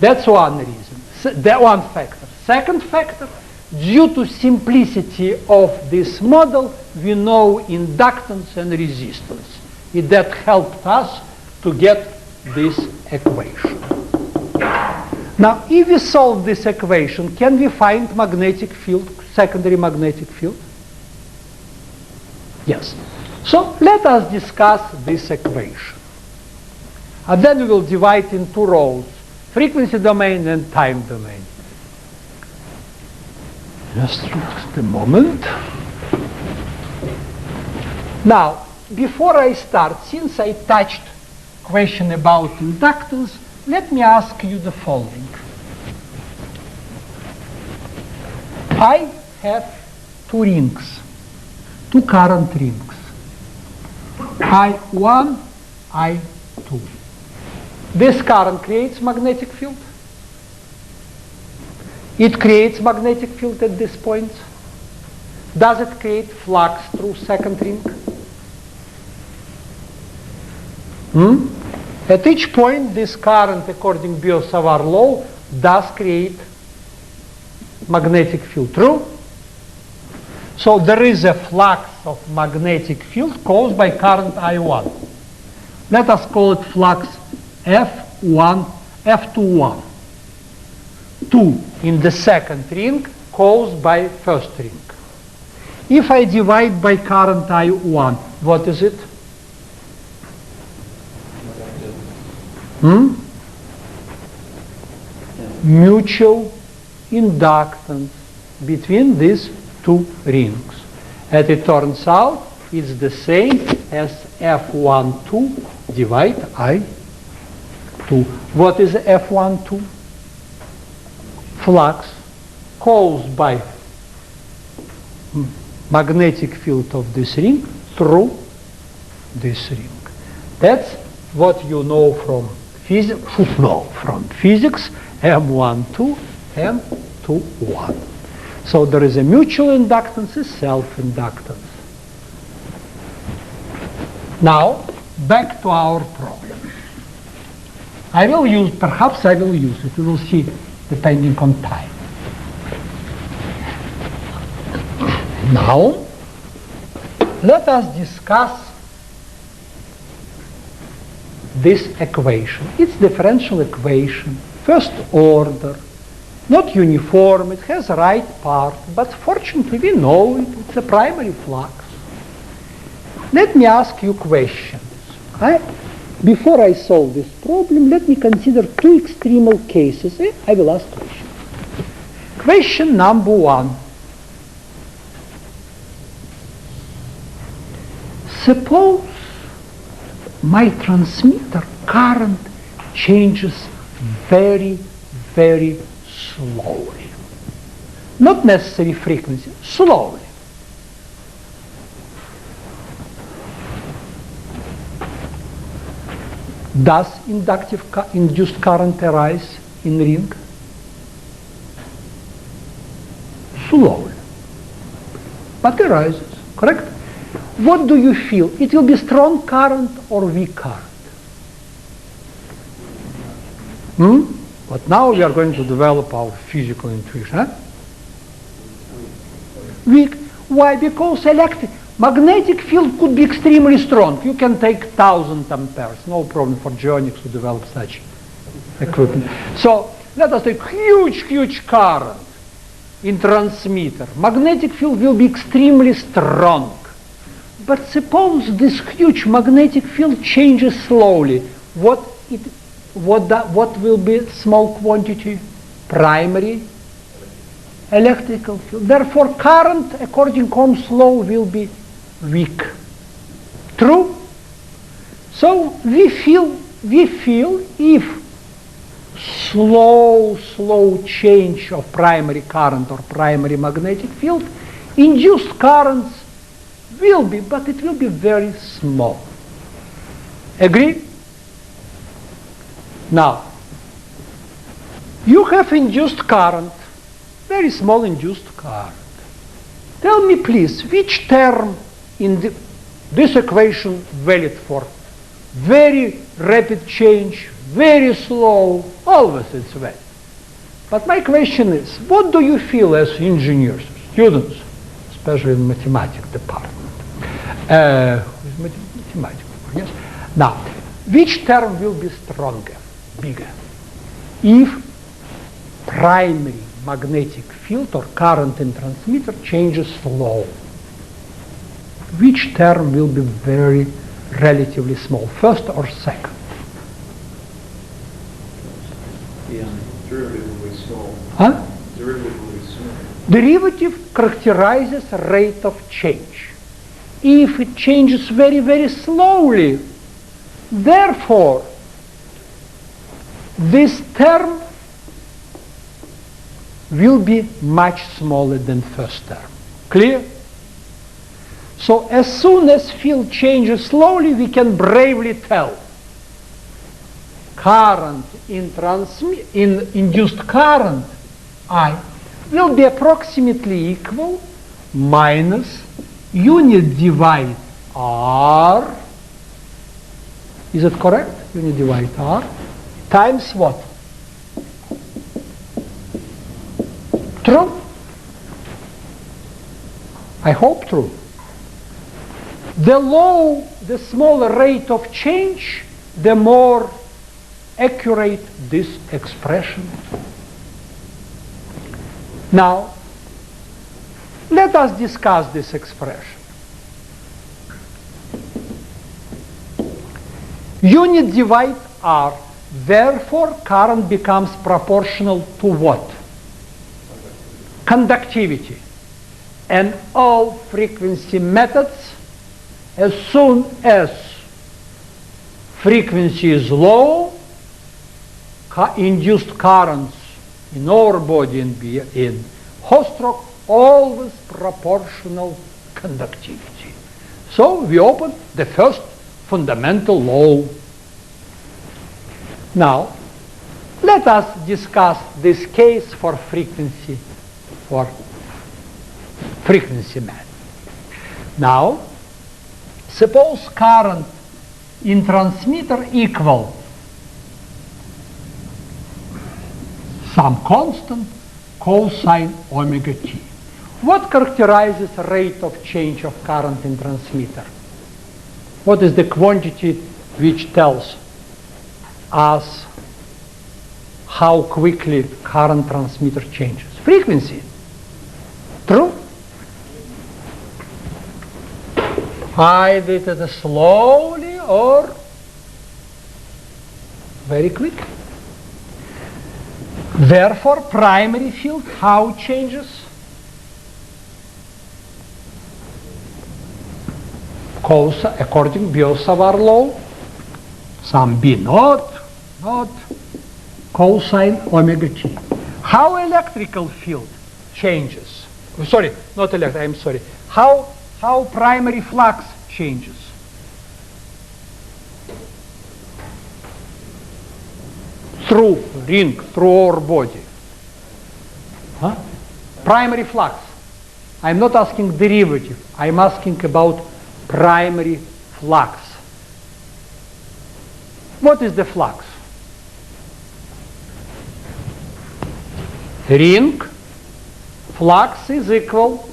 That's one reason, that one factor. Second factor, due to simplicity of this model, we know inductance and resistance. That helped us to get this equation. Now, if we solve this equation, can we find magnetic field, secondary magnetic field? Yes. So let us discuss this equation. And then we will divide in two rows, frequency domain and time domain. Just a moment. Now, before I start, since I touched question about inductance, let me ask you the following. I have two rings, two current rings, I1, I2. This current creates magnetic field. It creates magnetic field at this point. Does it create flux through second ring? At each point, this current, according to Biot-Savart law, does create magnetic field. True? So there is a flux of magnetic field caused by current I1. Let us call it flux F1, F21. 2 in the second ring caused by first ring. If I divide by current I1, what is it? Mutual inductance between these two rings. And it turns out it's the same as F12 divide I2. What is F12? Flux caused by magnetic field of this ring through this ring. That's what you know from physics, should know from physics, M12, M21. So there is a mutual inductance, a self-inductance. Now, back to our problem. Perhaps I will use it, we will see, depending on time. Now, let us discuss this equation. It's differential equation, first order, not uniform, it has a right part, but fortunately we know it, it's a primary flux. Let me ask you questions. Before I solve this problem, let me consider two extremal cases. I will ask questions. Question number one. Suppose my transmitter current changes very, very slowly. not necessarily frequency, slowly. Does induced current arise in ring? Slowly. But arises, correct? What do you feel? It will be strong current or weak current? But now we are going to develop our physical intuition. Huh? Weak. Why? Because magnetic field could be extremely strong. You can take 1,000 amperes. No problem for geonics to develop such equipment. So let us take huge current in transmitter. Magnetic field will be extremely strong. But suppose this huge magnetic field changes slowly. What will be small quantity? Primary electrical field. Therefore, current, according to Ohm's law, will be weak. True? So we feel if slow change of primary current or primary magnetic field, induced currents will be, but it will be very small. Agree? Now, you have induced current, very small induced current. Tell me please, which term in this equation valid for very rapid change, very slow, always it's valid. But my question is, what do you feel as engineers, students, especially in mathematics department? Mathematics, yes. Now, which term will be stronger, bigger? If primary magnetic field or current in transmitter changes slow, which term will be very relatively small, first or second? Yeah, derivative will be small. Huh? Derivative will be small. Derivative characterizes rate of change. If it changes very slowly, therefore, this term will be much smaller than first term. Clear? So as soon as field changes slowly, we can bravely tell current in induced current I will be approximately equal minus unit divide R. Is it correct? Unit divide R times what? True? I hope true. The smaller rate of change, the more accurate this expression. Now, let us discuss this expression. Unit divide R, therefore current becomes proportional to what? Conductivity. And all frequency methods, as soon as frequency is low, induced currents in our body and in Hostrock always proportional conductivity. So we open the first fundamental law. Now, let us discuss this case for frequency method. Now, suppose current in transmitter equal some constant cosine omega t. What characterizes rate of change of current in transmitter? What is the quantity which tells us how quickly current transmitter changes? Frequency. True? Either it is slowly or very quick. Therefore, primary field, how changes? According to Biot-Savart law, some B not cosine omega t. How electrical field? changes? Sorry, not electric, I'm sorry. How primary flux changes? Through ring, through our body. Huh? Primary flux. I'm not asking derivative. I'm asking about primary flux. What is the flux? Ring flux is equal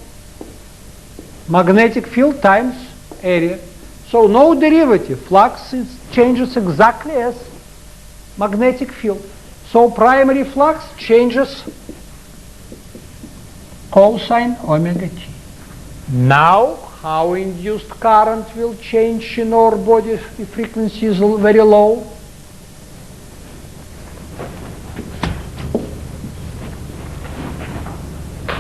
magnetic field times area. So no derivative. Flux changes exactly as magnetic field. So primary flux changes cosine omega t. Now, how induced current will change in our body if frequency is very low?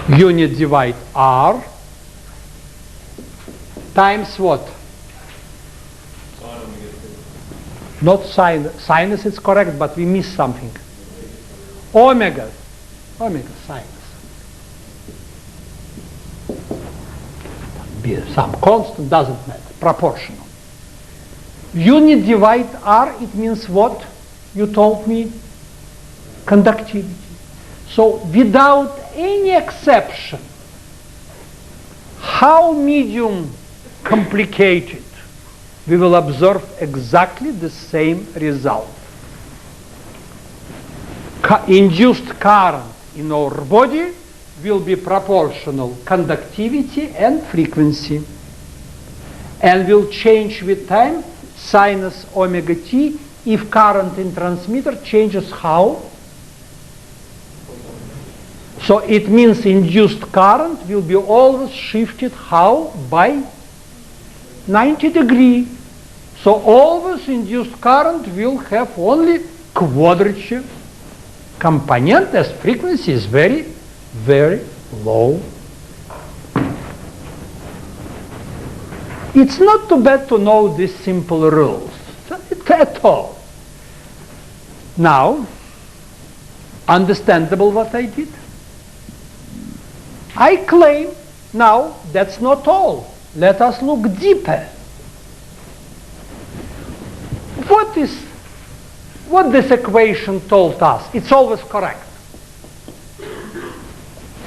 Unit divide R times what? Not sine. Sinus is correct, but we miss something. Omega. Omega sinus. Be some constant, doesn't matter. Proportional. Unit divide R, it means what? You told me? Conductivity. So without any exception, how medium complicated, we will observe exactly the same result. Induced current in our body will be proportional conductivity and frequency, and will change with time sinus omega t if current in transmitter changes how? So it means induced current will be always shifted how? By 90 degrees. So always induced current will have only quadrature component as frequency is very, very low. It's not too bad to know these simple rules at all. Now, understandable what I did? I claim now that's not all. Let us look deeper. What this equation told us? It's always correct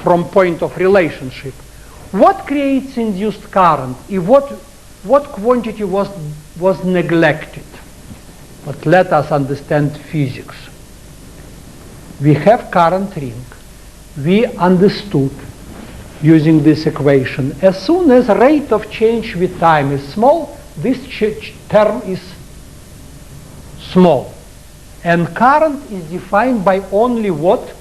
from point of relationship. What creates induced current? What quantity was neglected? But let us understand physics. We have current ring. We understood using this equation. As soon as rate of change with time is small, this term is small. And current is defined by only what?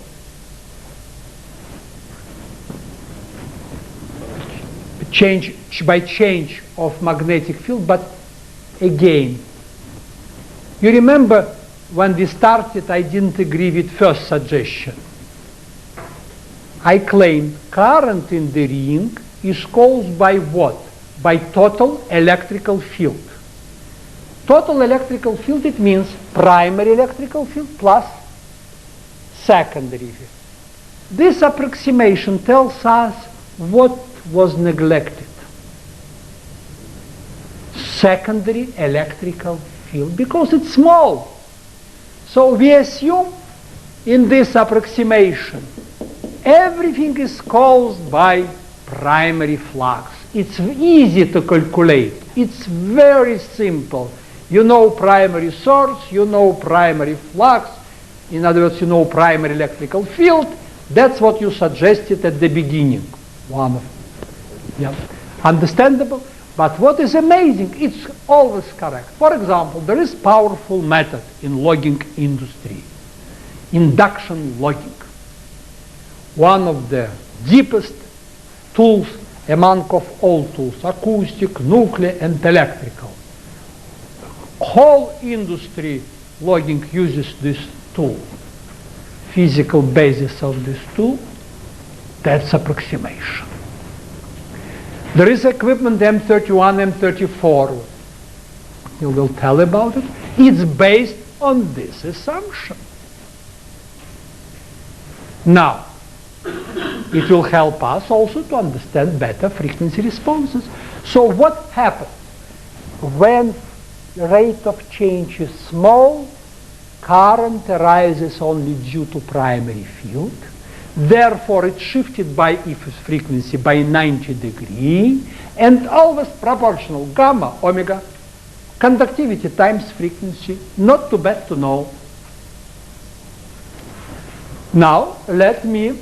By change of magnetic field, but again, you remember when we started, I didn't agree with first suggestion. I claimed current in the ring is caused by what? By total electrical field. Total electrical field, it means primary electrical field plus secondary field. This approximation tells us what was neglected. Secondary electrical field, because it's small. So we assume in this approximation everything is caused by primary flux. It's easy to calculate. It's very simple. You know primary source, you know primary flux, in other words, you know primary electrical field. That's what you suggested at the beginning. Understandable? But what is amazing, it's always correct. For example, there is powerful method in logging industry, induction logging. One of the deepest tools among of all tools, acoustic, nuclear, and electrical. Whole industry logging uses this tool. Physical basis of this tool, that's approximation. There is equipment M31, M34. You will tell about it. It's based on this assumption. Now, It will help us also to understand better frequency responses. So what happens when rate of change is small? Current arises only due to primary field. Therefore, it's shifted by Ephus frequency by 90 degrees, and always proportional gamma, omega, conductivity times frequency. Not too bad to know. Now, let me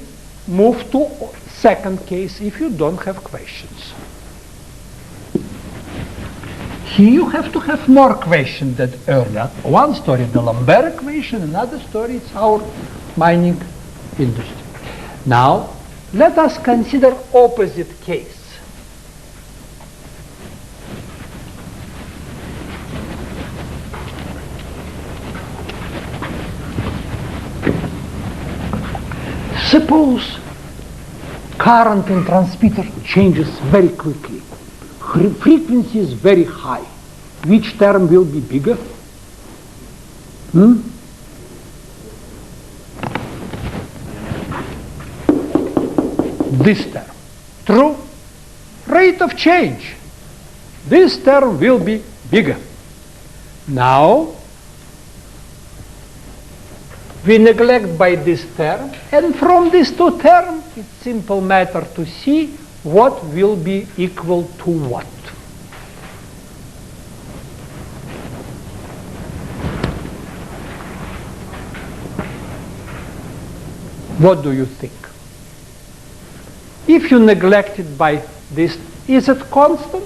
move to second case if you don't have questions. Here you have to have more questions than earlier. One story, the Lambert equation, another story, it's our mining industry. Now, let us consider opposite case. Suppose current in transmitter changes very quickly. Frequency is very high. Which term will be bigger? This term. True? Rate of change. This term will be bigger. Now, we neglect by this term, and from these two terms, it's simple matter to see what will be equal to what. What do you think? If you neglect it by this, is it constant?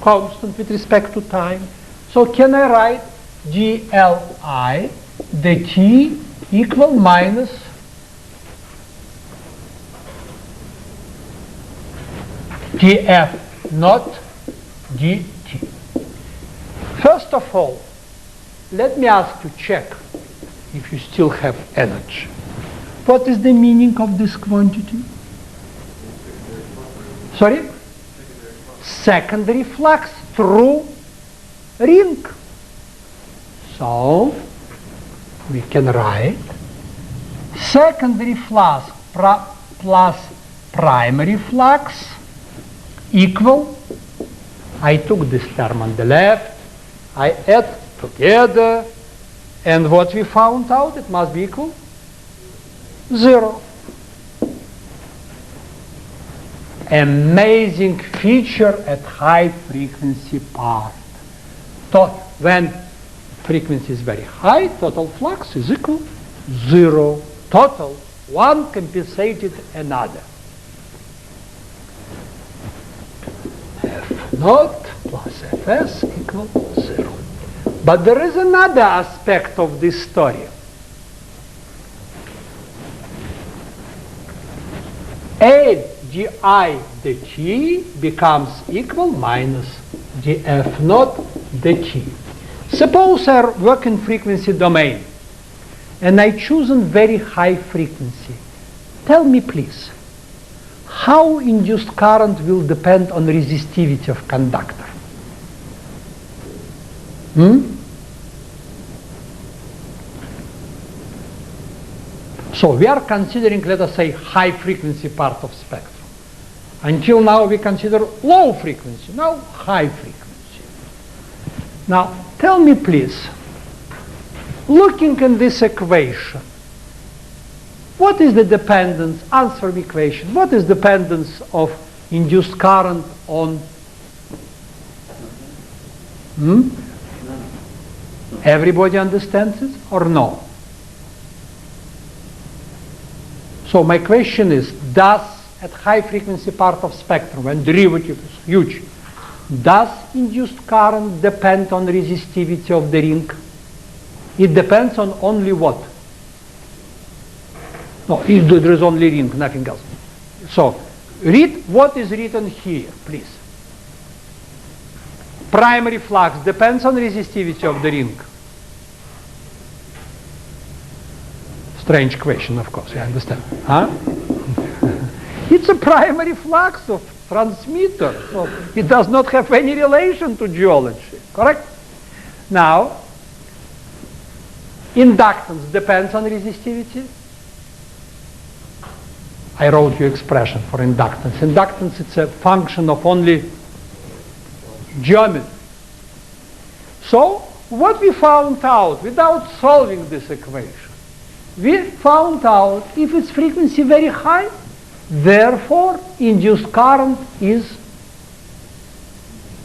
Constant with respect to time. So can I write GLI dt equal minus df not dt? First of all, let me ask you check if you still have energy. What is the meaning of this quantity? Sorry? Secondary flux through ring. So we can write secondary flux plus primary flux equal, I took this term on the left, I add together, and what we found out, it must be equal 0. Amazing feature at high frequency part. When frequency is very high, total flux is equal 0. Total, one compensated another. F naught plus Fs equal 0. But there is another aspect of this story. A GI dt becomes equal minus GF naught dt. Suppose I work in frequency domain and I choose a very high frequency. Tell me please, how induced current will depend on resistivity of conductor? So we are considering, let us say, high frequency part of spectrum. Until now we consider low frequency, now high frequency. Now tell me please, looking at this equation, what is the dependence, answer me question, what is dependence of induced current on Everybody understands it or no? So my question is, does at high frequency part of spectrum, when derivative is huge, does induced current depend on resistivity of the ring? It depends on only what? No, there is only ring, nothing else. So read what is written here, please. Primary flux depends on resistivity of the ring. Strange question, of course, I understand. Huh? It's a primary flux of transmitter, so it does not have any relation to geology, correct? Now, inductance depends on resistivity. I wrote you expression for inductance. Inductance, it's a function of only geometry. So, what we found out without solving this equation, we found out if its frequency very high, therefore induced current is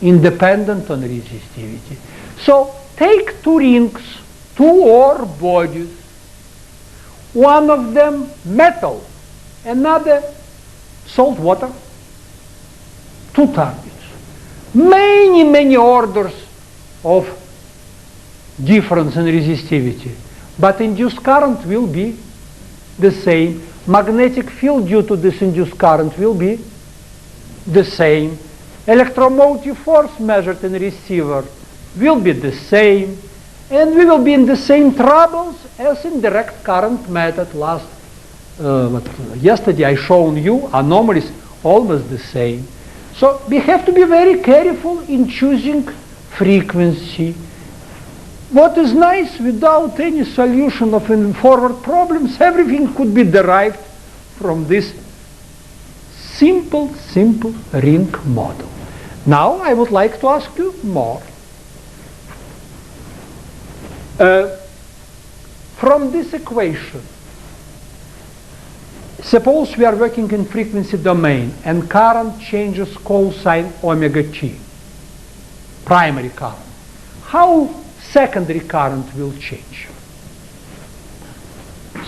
independent on resistivity. So, take two rings, two ore bodies, one of them metal, another salt water, two targets. Many orders of difference in resistivity, but induced current will be the same. Magnetic field due to this induced current will be the same. Electromotive force measured in receiver will be the same, and we will be in the same troubles as in direct current method. Yesterday I shown you anomalies almost the same. So we have to be very careful in choosing frequency. What is nice, without any solution of forward problems, everything could be derived from this simple ring model. Now I would like to ask you more. From this equation, suppose we are working in frequency domain and current changes cosine omega t, primary current. How secondary current will change?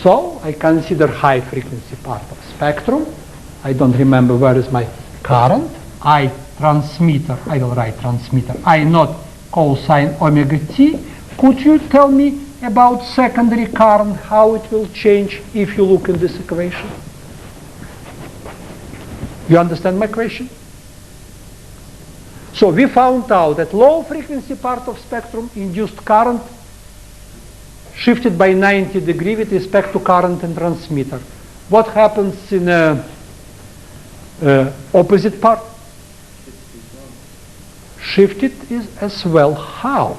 So I consider high frequency part of spectrum. I don't remember where is my current. I transmitter, I will write transmitter, I not cosine omega t. Could you tell me about secondary current, how it will change if you look in this equation? You understand my question? So we found out that low frequency part of spectrum induced current shifted by 90 degrees with respect to current in transmitter. What happens in opposite part? Shifted is as well. How?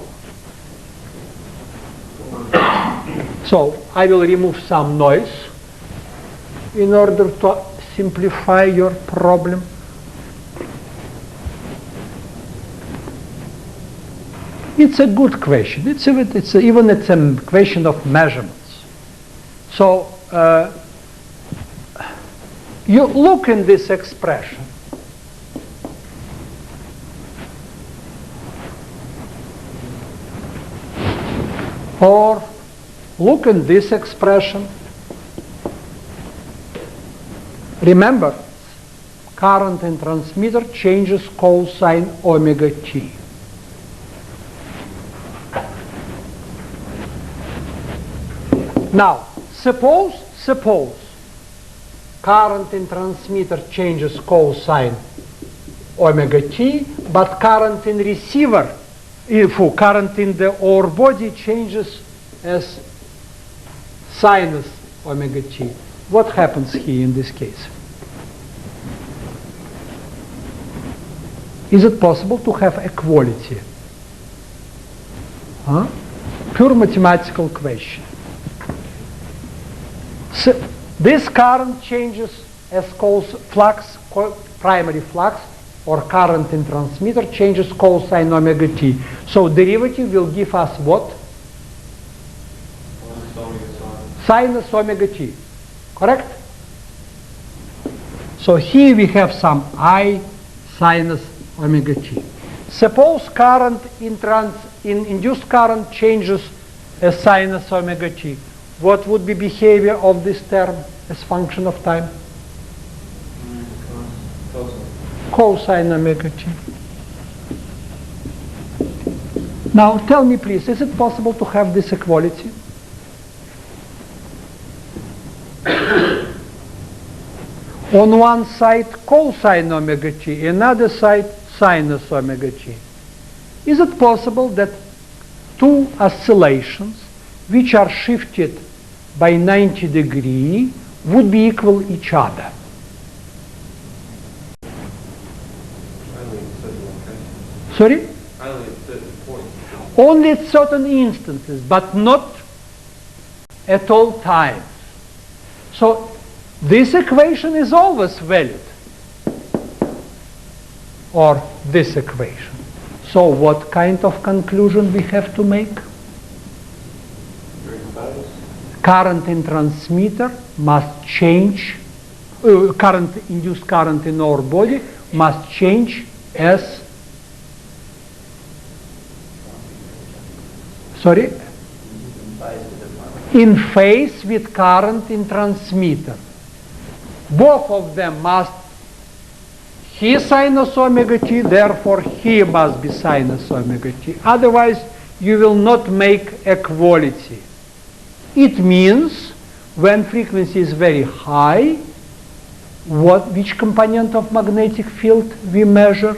So I will remove some noise in order to simplify your problem. It's a good question. It's even a question of measurements. So you look in this expression. Or look in this expression. Remember, current in transmitter changes cosine omega t. Now, suppose current in transmitter changes cosine omega t, but current in receiver, current in the ore body changes as sinus omega t. What happens here in this case? Is it possible to have equality? Pure mathematical question. So this current changes as flux, primary flux, or current in transmitter changes cosine omega t. So derivative will give us what? Sinus omega t. Correct? So here we have some I sinus omega t. Suppose current in induced current changes as sinus omega t. What would be behavior of this term as function of time? Cosine omega t. Now tell me please, is it possible to have this equality? On one side cosine omega t, another side sinus omega t. Is it possible that two oscillations which are shifted by 90 degrees would be equal each other? Sorry? Only at certain instances, but not at all times. So this equation is always valid, or this equation. So what kind of conclusion we have to make? Current in transmitter must change, induced current in our body must change as, sorry? In phase with current in transmitter. Both of them must, he sinus omega t, therefore he must be sinus omega t. Otherwise, you will not make equality. It means when frequency is very high, which component of magnetic field we measure?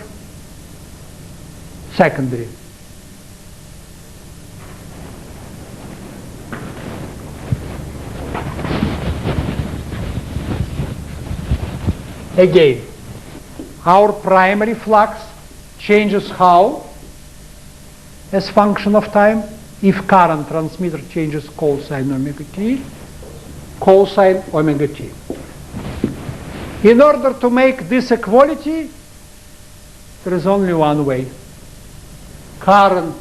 Secondary. Again, our primary flux changes how? As function of time. If current transmitter changes cosine omega t, cosine omega t. In order to make this equality, there is only one way. Current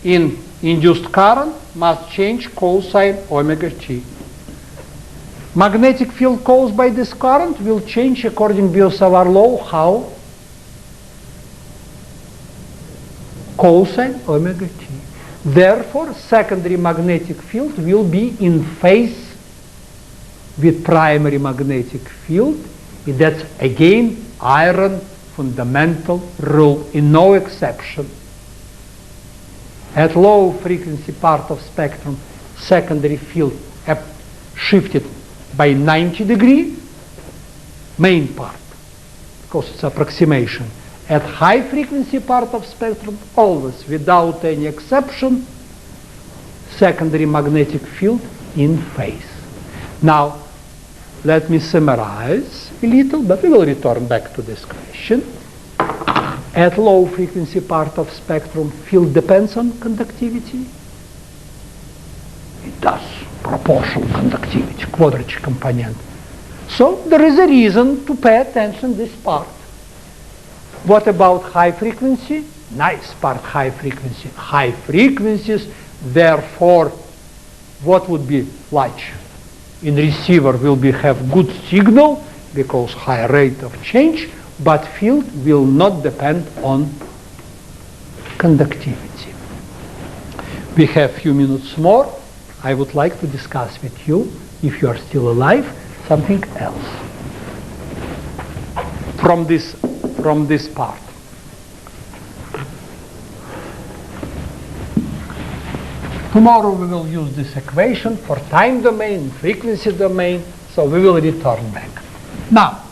in induced current must change cosine omega t. Magnetic field caused by this current will change according to Biot-Savart law. How? Cosine omega t. Therefore, secondary magnetic field will be in phase with primary magnetic field. That's again iron fundamental rule, in no exception. At low frequency part of spectrum, secondary field shifted by 90 degrees, main part, because it's approximation. At high frequency part of spectrum, always, without any exception, secondary magnetic field in phase. Now, let me summarize a little, but we will return back to this question. At low frequency part of spectrum, field depends on conductivity. It does. Proportional conductivity, quadrature component. So there is a reason to pay attention to this part. What about high frequency? Nice part, high frequency. High frequencies, therefore, what would be large? In receiver will have good signal because high rate of change, but field will not depend on conductivity. We have few minutes more. I would like to discuss with you, if you are still alive, something else from this part. Tomorrow we will use this equation for time domain, frequency domain, so we will return back. Now,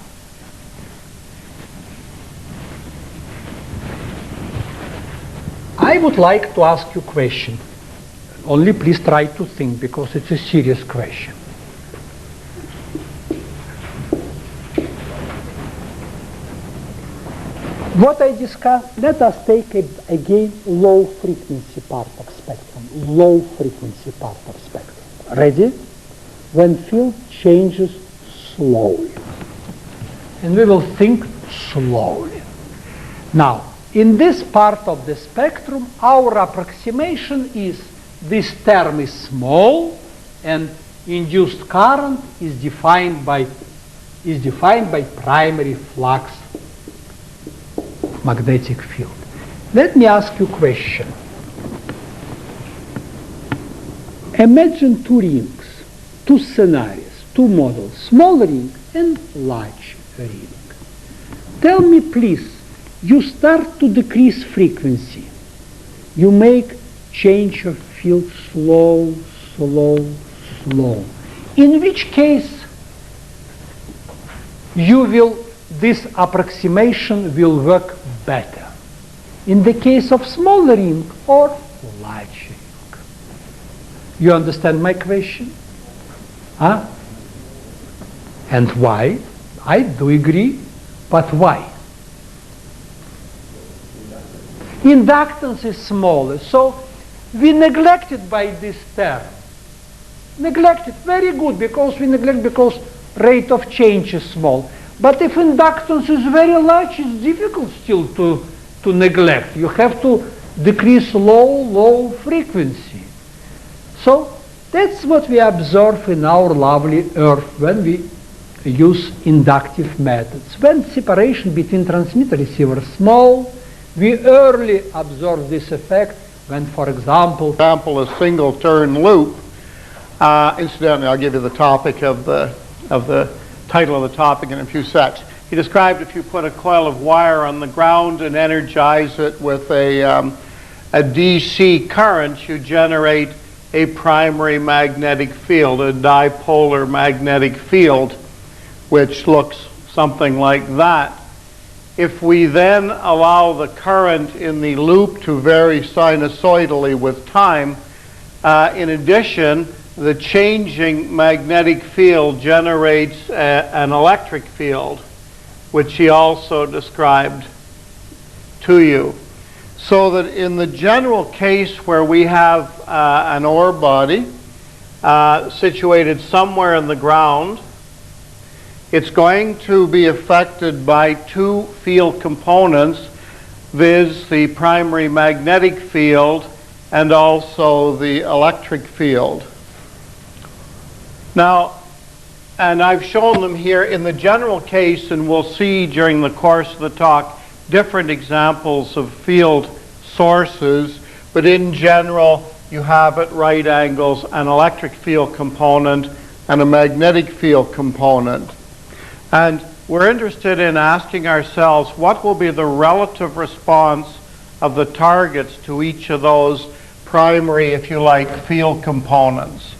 I would like to ask you a question. Only please try to think, because it's a serious question. What I discussed, let us take again low frequency part of spectrum. Low frequency part of spectrum. Ready? When field changes slowly. And we will think slowly. Now, in this part of the spectrum, our approximation is this term is small, and induced current is defined by primary flux magnetic field. Let me ask you a question. Imagine two rings, two scenarios, two models, small ring and large ring. Tell me please, you start to decrease frequency. You make change of field slow, slow, slow. In which case this approximation will work better? In the case of small ring or large ring? You understand my question? Huh? And why? I do agree, but why? Inductance is smaller, so we neglected by this term. Neglected, very good, because we neglect because rate of change is small. But if inductance is very large, it's difficult still to neglect. You have to decrease low frequency. So that's what we observe in our lovely Earth when we use inductive methods. When separation between transmitter and receiver is small, we early observe this effect when, for example, a single turn loop. Incidentally, I'll give you the topic of the title of the topic in a few secs. He described if you put a coil of wire on the ground and energize it with a DC current, you generate a primary magnetic field, a dipolar magnetic field, which looks something like that. If we then allow the current in the loop to vary sinusoidally with time, in addition, the changing magnetic field generates an electric field, which he also described to you. So that in the general case where we have an ore body situated somewhere in the ground, it's going to be affected by two field components, viz. The primary magnetic field and also the electric field. Now, and I've shown them here in the general case, and we'll see during the course of the talk different examples of field sources, but in general you have at right angles an electric field component and a magnetic field component. And we're interested in asking ourselves what will be the relative response of the targets to each of those primary, if you like, field components.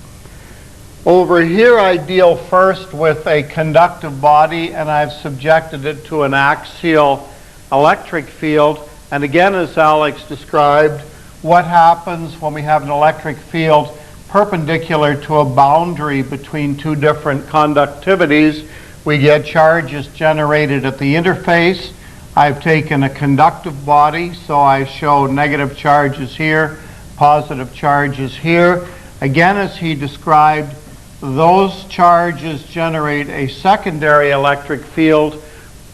Over here I deal first with a conductive body, and I've subjected it to an axial electric field. And again, as Alex described, what happens when we have an electric field perpendicular to a boundary between two different conductivities? We get charges generated at the interface. I've taken a conductive body, so I show negative charges here, positive charges here. Again, as he described, those charges generate a secondary electric field,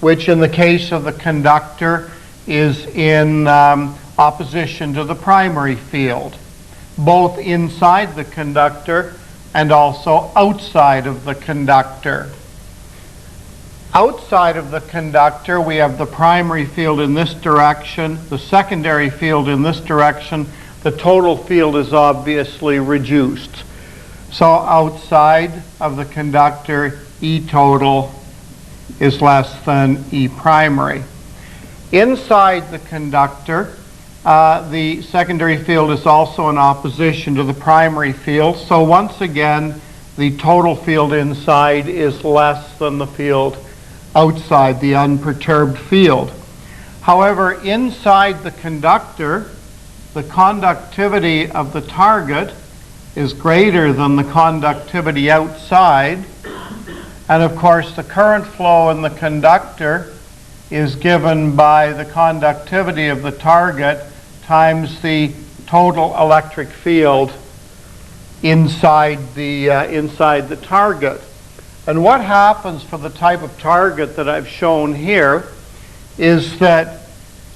which in the case of the conductor is in opposition to the primary field, both inside the conductor and also outside of the conductor. Outside of the conductor, we have the primary field in this direction, the secondary field in this direction. The total field is obviously reduced. So outside of the conductor, E total is less than E primary. Inside the conductor, the secondary field is also in opposition to the primary field. So once again, the total field inside is less than the field outside, the unperturbed field. However, inside the conductor, the conductivity of the target is greater than the conductivity outside. And of course, the current flow in the conductor is given by the conductivity of the target times the total electric field inside the target. And what happens for the type of target that I've shown here is that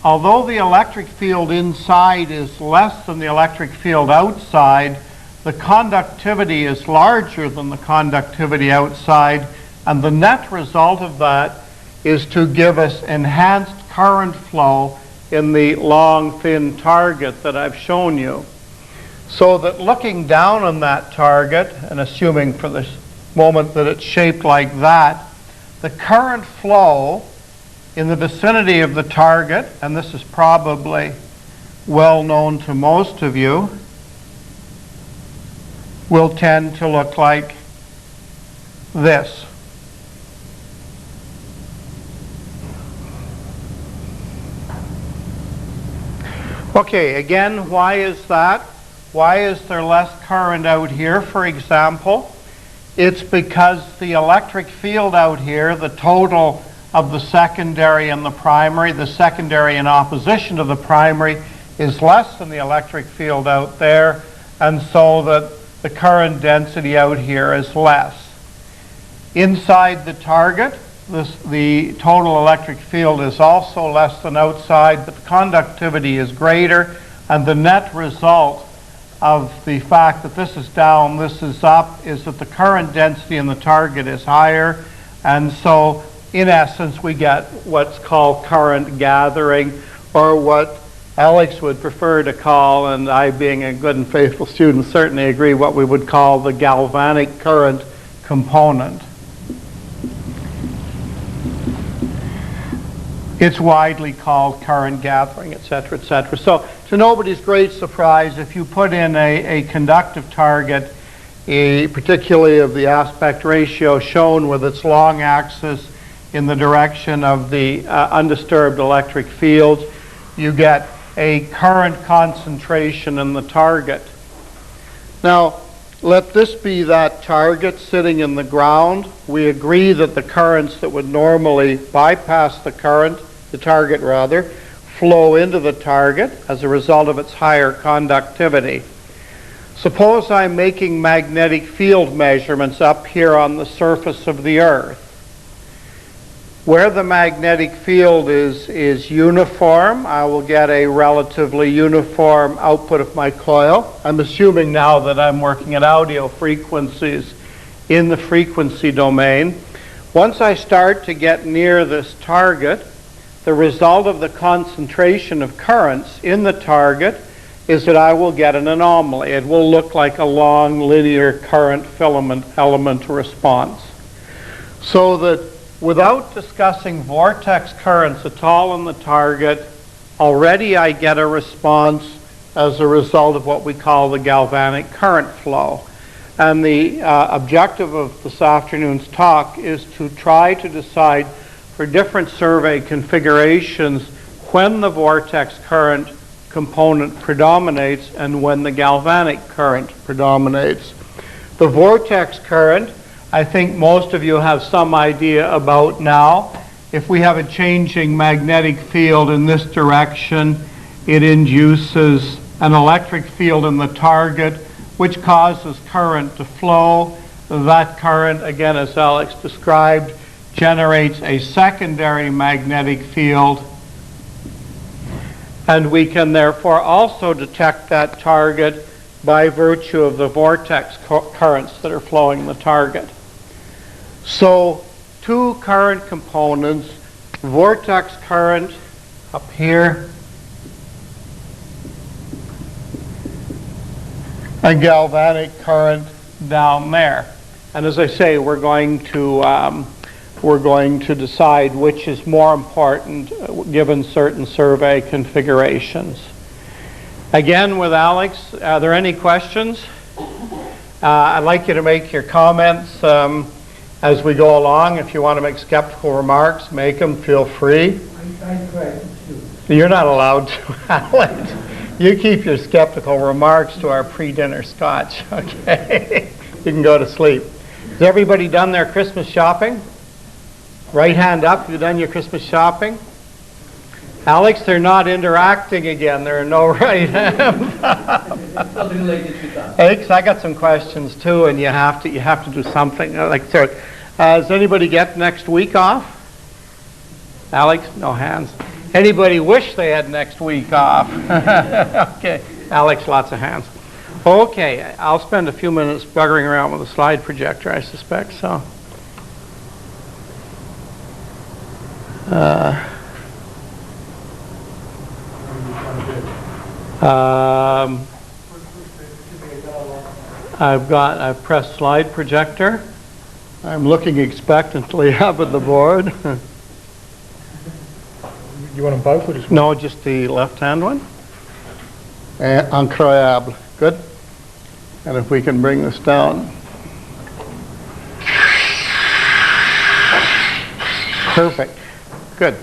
although the electric field inside is less than the electric field outside, the conductivity is larger than the conductivity outside, and the net result of that is to give us enhanced current flow in the long, thin target that I've shown you. So that looking down on that target, and assuming for this moment that it's shaped like that, the current flow in the vicinity of the target, and this is probably well known to most of you, will tend to look like this. Okay, again, why is that? Why is there less current out here, for example? It's because the electric field out here, the total of the secondary and the primary, the secondary in opposition to the primary, is less than the electric field out there, and so that the current density out here is less. Inside the target, the total electric field is also less than outside, but the conductivity is greater, and the net result of the fact that this is down, this is up, is that the current density in the target is higher, and so in essence we get what's called current gathering, or what Alex would prefer to call, and I, being a good and faithful student, certainly agree, what we would call the galvanic current component. It's widely called current gathering, etc., etc. So, to nobody's great surprise, if you put in a conductive target, particularly of the aspect ratio shown with its long axis in the direction of the undisturbed electric fields, you get a current concentration in the target. Now, let this be that target sitting in the ground. We agree that the currents that would normally bypass the target rather, flow into the target as a result of its higher conductivity. Suppose I'm making magnetic field measurements up here on the surface of the Earth. Where the magnetic field is uniform, I will get a relatively uniform output of my coil. I'm assuming now that I'm working at audio frequencies in the frequency domain. Once I start to get near this target, the result of the concentration of currents in the target is that I will get an anomaly. It will look like a long linear current filament element response. So that without discussing vortex currents at all in the target, already I get a response as a result of what we call the galvanic current flow. And the objective of this afternoon's talk is to try to decide for different survey configurations when the vortex current component predominates and when the galvanic current predominates. The vortex current, I think most of you have some idea about now. If we have a changing magnetic field in this direction, it induces an electric field in the target, which causes current to flow. That current, again, as Alex described, generates a secondary magnetic field, and we can therefore also detect that target by virtue of the vortex currents that are flowing in the target. So, two current components, vortex current up here, and galvanic current down there. And as I say, we're going to decide which is more important given certain survey configurations. Again, with Alex, are there any questions? I'd like you to make your comments as we go along. If you want to make skeptical remarks, make them, feel free. You're not allowed to, Alex. You keep your skeptical remarks to our pre-dinner scotch, okay? You can go to sleep. Has everybody done their Christmas shopping? Right hand up, you've done your Christmas shopping? Alex, they're not interacting again. There are no right hands up. Alex, I got some questions too, and you have to do something. Does anybody get next week off? Alex, no hands. Anybody wish they had next week off? Okay, Alex, lots of hands. Okay, I'll spend a few minutes buggering around with a slide projector, I suspect, so. I've pressed slide projector. I'm looking expectantly up at the board. You want them both or just one? No, just the left-hand one. Incroyable. Good. And if we can bring this down. Perfect. Good.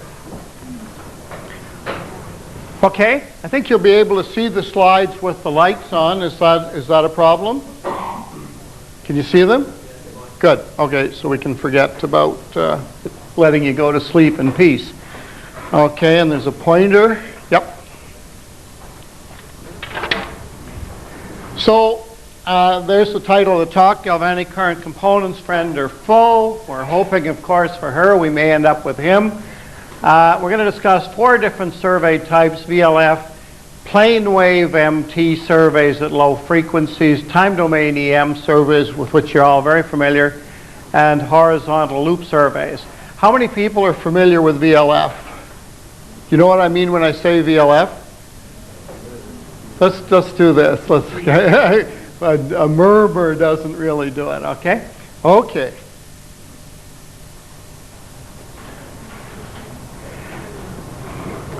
Okay, I think you'll be able to see the slides with the lights on. Is that a problem? Can you see them? Good. Okay, so we can forget about letting you go to sleep in peace. Okay, and there's a pointer. Yep. So there's the title of the talk, Galvanic Current Components, Friend or Foe. We're hoping, of course, for her, we may end up with him. We're going to discuss 4 different survey types: VLF, plane wave MT surveys at low frequencies, time domain EM surveys with which you're all very familiar, and horizontal loop surveys. How many people are familiar with VLF? You know what I mean when I say VLF? Let's do this. A murmur doesn't really do it, okay? Okay.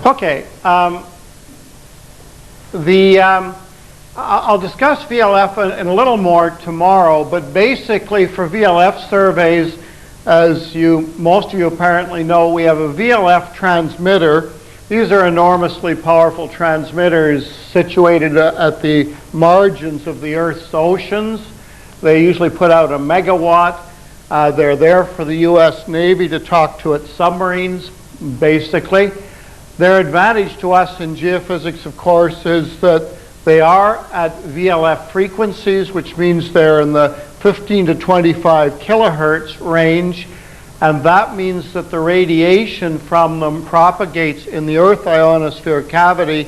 Okay. I'll discuss VLF in a little more tomorrow, but basically for VLF surveys, as most of you apparently know, we have a VLF transmitter. These are enormously powerful transmitters situated at the margins of the Earth's oceans. They usually put out a megawatt. They're there for the U.S. Navy to talk to its submarines, basically. Their advantage to us in geophysics, of course, is that they are at VLF frequencies, which means they're in the 15 to 25 kilohertz range, and that means that the radiation from them propagates in the Earth ionosphere cavity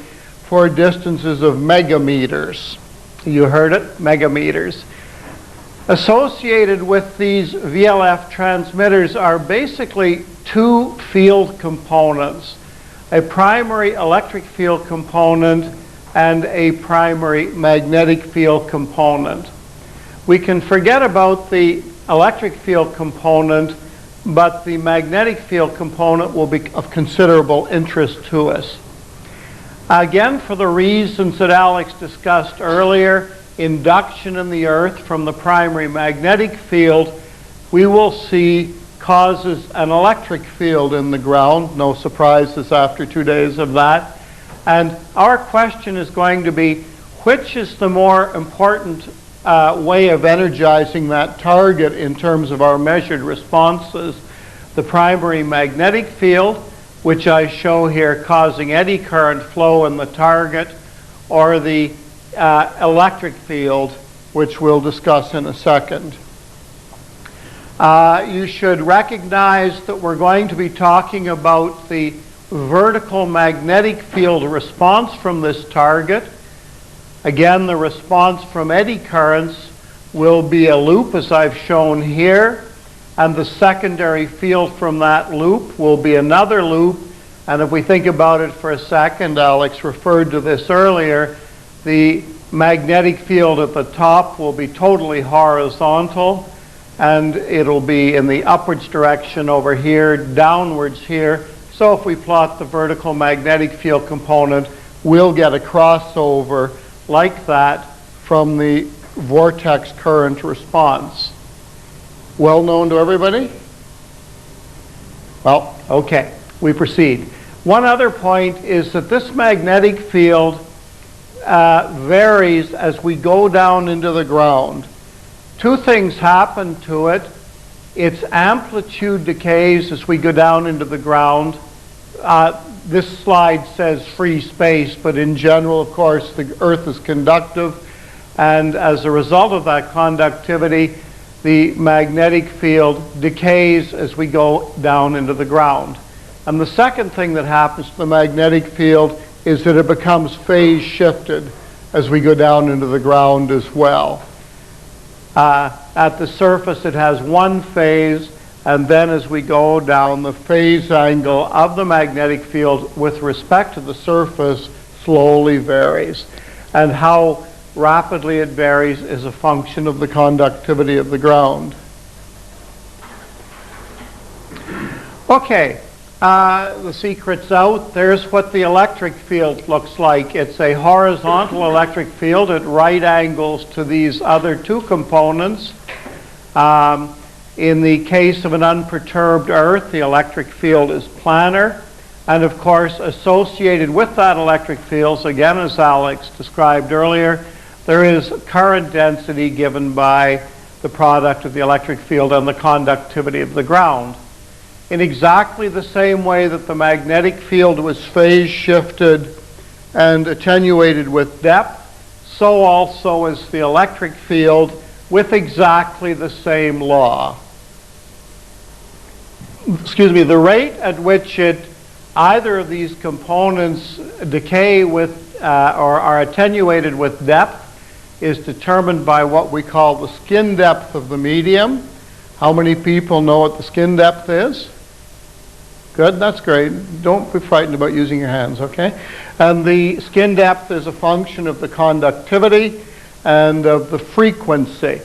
for distances of megameters. You heard it, megameters. Associated with these VLF transmitters are basically 2 field components: a primary electric field component and a primary magnetic field component. We can forget about the electric field component, but the magnetic field component will be of considerable interest to us. Again, for the reasons that Alex discussed earlier, induction in the Earth from the primary magnetic field, we will see causes an electric field in the ground. No surprises after 2 days of that. And our question is going to be, which is the more important way of energizing that target in terms of our measured responses? The primary magnetic field, which I show here causing eddy current flow in the target, or the electric field, which we'll discuss in a second. You should recognize that we're going to be talking about the vertical magnetic field response from this target. Again, the response from eddy currents will be a loop, as I've shown here, and the secondary field from that loop will be another loop. And if we think about it for a second, Alex referred to this earlier, the magnetic field at the top will be totally horizontal, and it'll be in the upwards direction over here, downwards here. So if we plot the vertical magnetic field component, we'll get a crossover like that from the vortex current response. Well known to everybody? Well, okay, we proceed. One other point is that this magnetic field varies as we go down into the ground. 2 things happen to it. Its amplitude decays as we go down into the ground. This slide says free space, but in general, of course, the Earth is conductive, and as a result of that conductivity, the magnetic field decays as we go down into the ground. And the second thing that happens to the magnetic field is that it becomes phase shifted as we go down into the ground as well. At the surface, it has one phase, and then as we go down, the phase angle of the magnetic field with respect to the surface slowly varies. And how rapidly it varies is a function of the conductivity of the ground. Okay, the secret's out. There's what the electric field looks like. It's a horizontal electric field at right angles to these other 2 components. In the case of an unperturbed Earth, the electric field is planar. And of course, associated with that electric field, again as Alex described earlier, there is current density given by the product of the electric field and the conductivity of the ground. In exactly the same way that the magnetic field was phase shifted and attenuated with depth, so also is the electric field with exactly the same law. Excuse me, the rate at which either of these components decay with or are attenuated with depth is determined by what we call the skin depth of the medium. How many people know what the skin depth is? Good, that's great. Don't be frightened about using your hands, okay? And the skin depth is a function of the conductivity and of the frequency.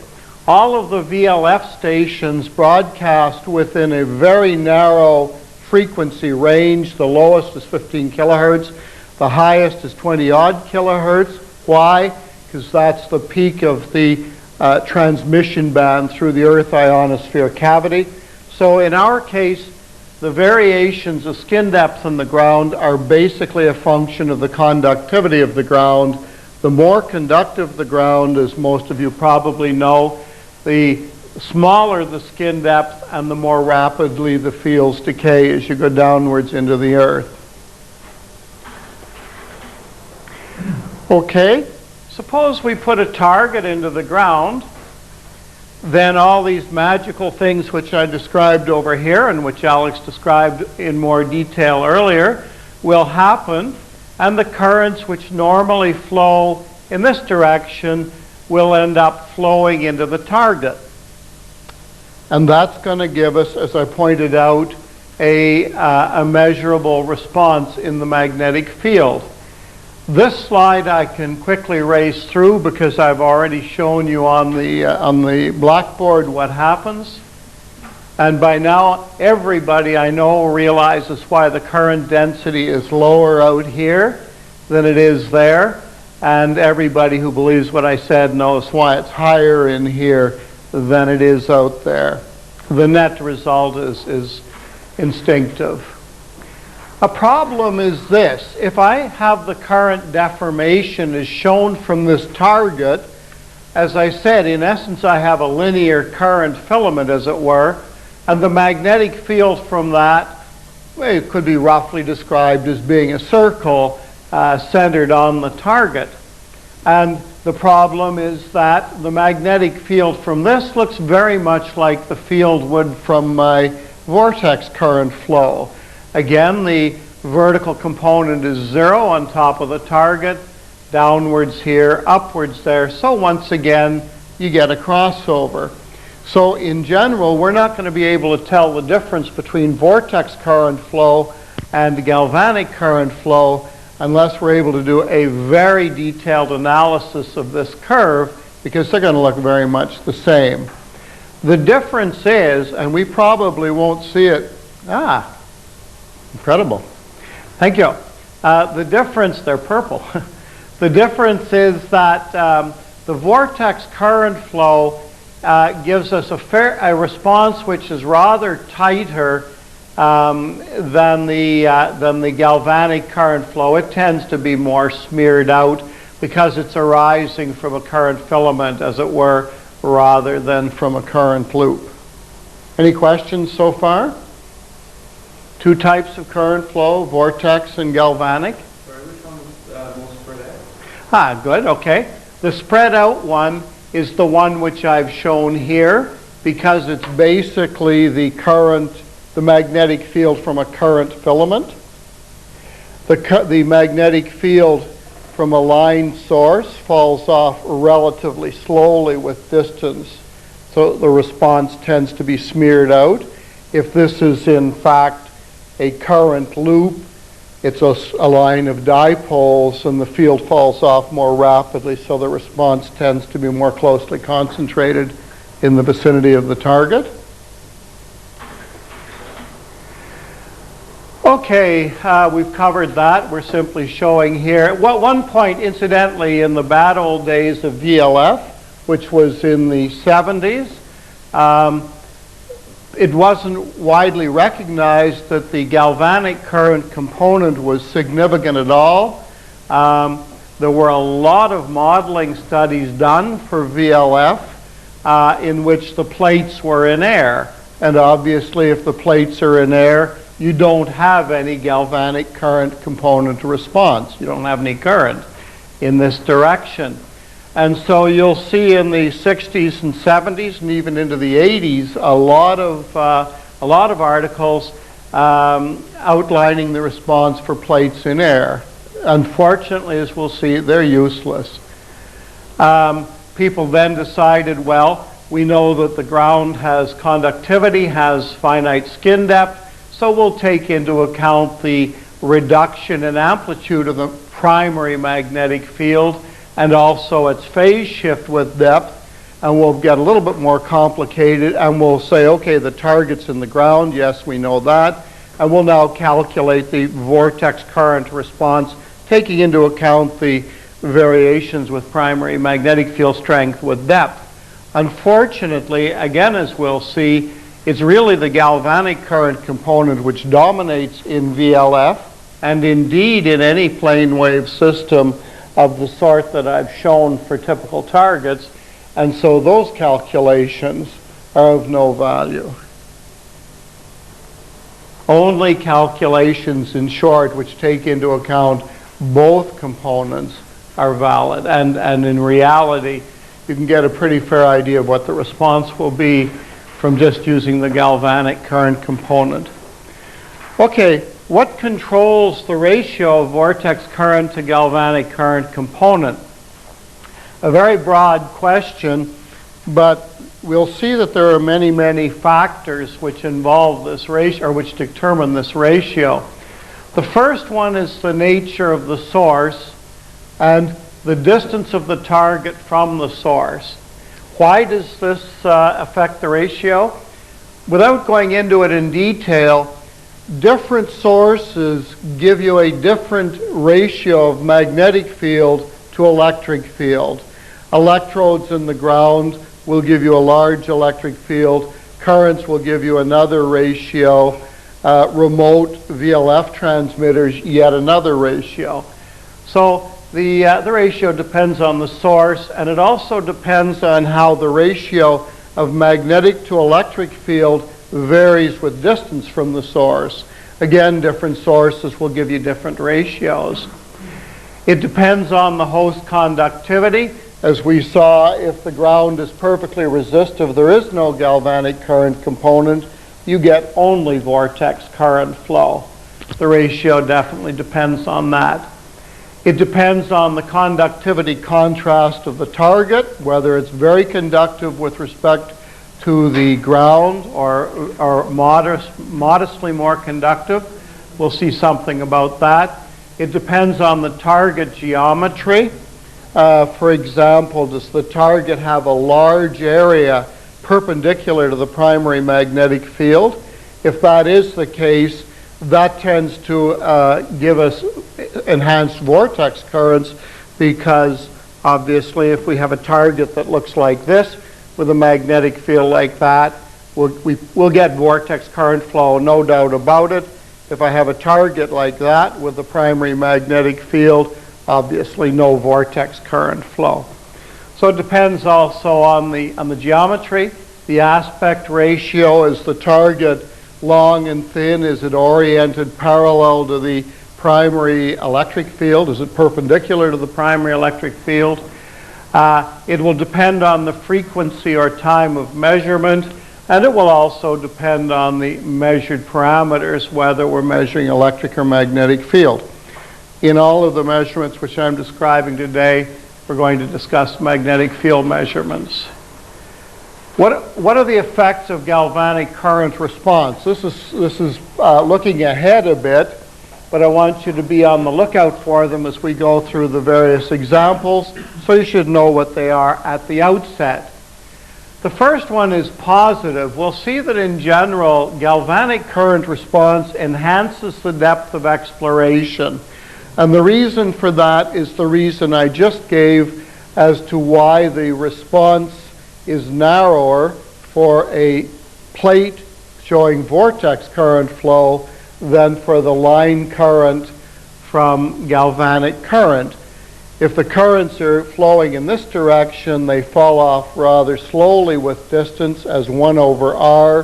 All of the VLF stations broadcast within a very narrow frequency range. The lowest is 15 kilohertz. The highest is 20 odd kilohertz. Why? Because that's the peak of the transmission band through the Earth ionosphere cavity. So in our case, the variations of skin depth in the ground are basically a function of the conductivity of the ground. The more conductive the ground, as most of you probably know, the smaller the skin depth and the more rapidly the fields decay as you go downwards into the Earth. Okay, suppose we put a target into the ground, then all these magical things which I described over here and which Alex described in more detail earlier will happen, and the currents which normally flow in this direction will end up flowing into the target. And that's going to give us, as I pointed out, a measurable response in the magnetic field. This slide I can quickly race through because I've already shown you on the blackboard what happens. And by now, everybody I know realizes why the current density is lower out here than it is there. And everybody who believes what I said knows why it's higher in here than it is out there. The net result is instinctive. A problem is this. If I have the current deformation as shown from this target, as I said, in essence I have a linear current filament, as it were, and the magnetic field from that, well, it could be roughly described as being a circle centered on the target. And the problem is that the magnetic field from this looks very much like the field would from my vortex current flow. Again, the vertical component is 0 on top of the target, downwards here, upwards there. So once again, you get a crossover. So in general, we're not going to be able to tell the difference between vortex current flow and galvanic current flow unless we're able to do a very detailed analysis of this curve, because they're going to look very much the same. The difference is, and we probably won't see it, incredible. Thank you. The difference, they're purple. The difference is that the vortex current flow gives us a response which is rather tighter than the galvanic current flow. It tends to be more smeared out because it's arising from a current filament, as it were, rather than from a current loop. Any questions so far? Two types of current flow, vortex and galvanic. Sorry, which one was most spread out? Good, okay. The spread out one is the one which I've shown here because it's basically the magnetic field from a current filament. The magnetic field from a line source falls off relatively slowly with distance, so the response tends to be smeared out. If this is in fact a current loop, it's a line of dipoles and the field falls off more rapidly, so the response tends to be more closely concentrated in the vicinity of the target. Okay, we've covered that. We're simply showing here. Well, one point, incidentally, in the bad old days of VLF, which was in the 70s, it wasn't widely recognized that the galvanic current component was significant at all. There were a lot of modeling studies done for VLF in which the plates were in air. And obviously, if the plates are in air, you don't have any galvanic current component response. You don't have any current in this direction. And so you'll see in the 60s and 70s and even into the 80s a lot of articles outlining the response for plates in air. Unfortunately, as we'll see, they're useless. People then decided, well, we know that the ground has conductivity, has finite skin depth, so we'll take into account the reduction in amplitude of the primary magnetic field and also its phase shift with depth, and we'll get a little bit more complicated, and we'll say, okay, the target's in the ground, yes, we know that, and we'll now calculate the vortex current response, taking into account the variations with primary magnetic field strength with depth. Unfortunately, again, as we'll see, it's really the galvanic current component which dominates in VLF, and indeed in any plane wave system of the sort that I've shown for typical targets, and so those calculations are of no value. Only calculations, in short, which take into account both components are valid, and in reality, you can get a pretty fair idea of what the response will be from just using the galvanic current component. Okay, what controls the ratio of vortex current to galvanic current component? A very broad question, but we'll see that there are many, many factors which involve this ratio, or which determine this ratio. The first one is the nature of the source and the distance of the target from the source. Why does this affect the ratio? Without going into it in detail, different sources give you a different ratio of magnetic field to electric field. Electrodes in the ground will give you a large electric field. Currents will give you another ratio. Remote VLF transmitters, yet another ratio. So the ratio depends on the source, and it also depends on how the ratio of magnetic to electric field varies with distance from the source. Again, different sources will give you different ratios. It depends on the host conductivity. As we saw, if the ground is perfectly resistive, there is no galvanic current component. You get only vortex current flow. The ratio definitely depends on that. It depends on the conductivity contrast of the target, whether it's very conductive with respect to the ground or modestly more conductive. We'll see something about that. It depends on the target geometry. For example, does the target have a large area perpendicular to the primary magnetic field? If that is the case, that tends to give us enhanced vortex currents, because obviously if we have a target that looks like this with a magnetic field like that, we'll get vortex current flow, no doubt about it. If I have a target like that with the primary magnetic field, obviously no vortex current flow. So it depends also on the geometry. The aspect ratio, is the target long and thin? Is it oriented parallel to the primary electric field? Is it perpendicular to the primary electric field? It will depend on the frequency or time of measurement, and it will also depend on the measured parameters, whether we're measuring electric or magnetic field. In all of the measurements which I'm describing today, we're going to discuss magnetic field measurements. What are the effects of galvanic current response? This is looking ahead a bit, but I want you to be on the lookout for them as we go through the various examples, so you should know what they are at the outset. The first one is positive. We'll see that in general, galvanic current response enhances the depth of exploration. And the reason for that is the reason I just gave as to why the response is narrower for a plate showing vortex current flow than for the line current from galvanic current. If the currents are flowing in this direction, they fall off rather slowly with distance as 1 over r,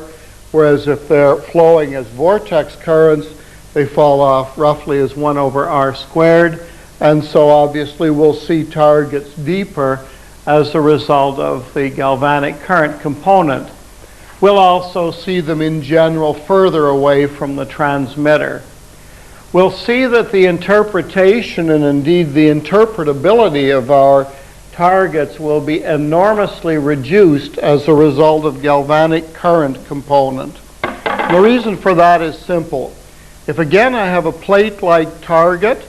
whereas if they're flowing as vortex currents, they fall off roughly as 1 over r squared. And so obviously we'll see targets deeper as a result of the galvanic current component. We'll also see them in general further away from the transmitter. We'll see that the interpretation and indeed the interpretability of our targets will be enormously reduced as a result of galvanic current component. The reason for that is simple. If again I have a plate-like target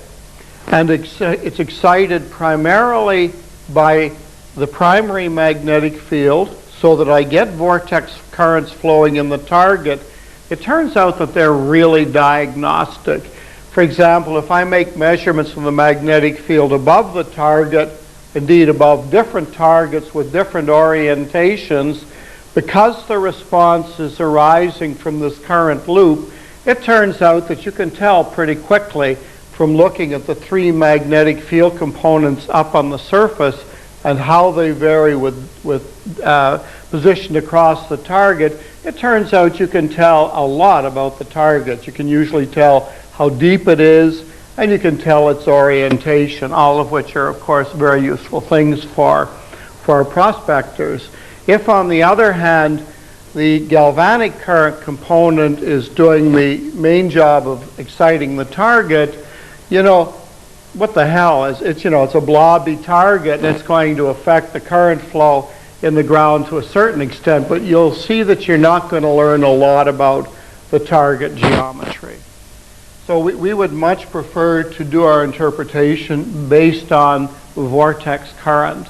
and it's excited primarily by the primary magnetic field so that I get vortex currents flowing in the target, it turns out that they're really diagnostic. For example, if I make measurements from the magnetic field above the target, indeed above different targets with different orientations, because the response is arising from this current loop, it turns out that you can tell pretty quickly from looking at the three magnetic field components up on the surface and how they vary with position across the target. It turns out you can tell a lot about the target. You can usually tell how deep it is, and you can tell its orientation, all of which are, of course, very useful things for prospectors. If, on the other hand, the galvanic current component is doing the main job of exciting the target, you know, what the hell? It's a blobby target, and it's going to affect the current flow in the ground to a certain extent, but you'll see that you're not going to learn a lot about the target geometry. So we would much prefer to do our interpretation based on vortex current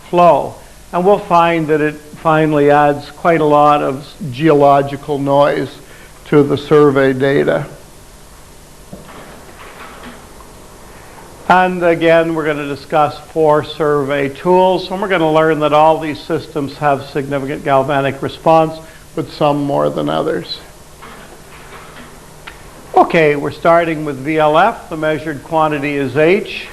flow. And we'll find that it finally adds quite a lot of geological noise to the survey data. And again, we're going to discuss 4 survey tools, and we're going to learn that all these systems have significant galvanic response, but some more than others. Okay, we're starting with VLF. The measured quantity is H.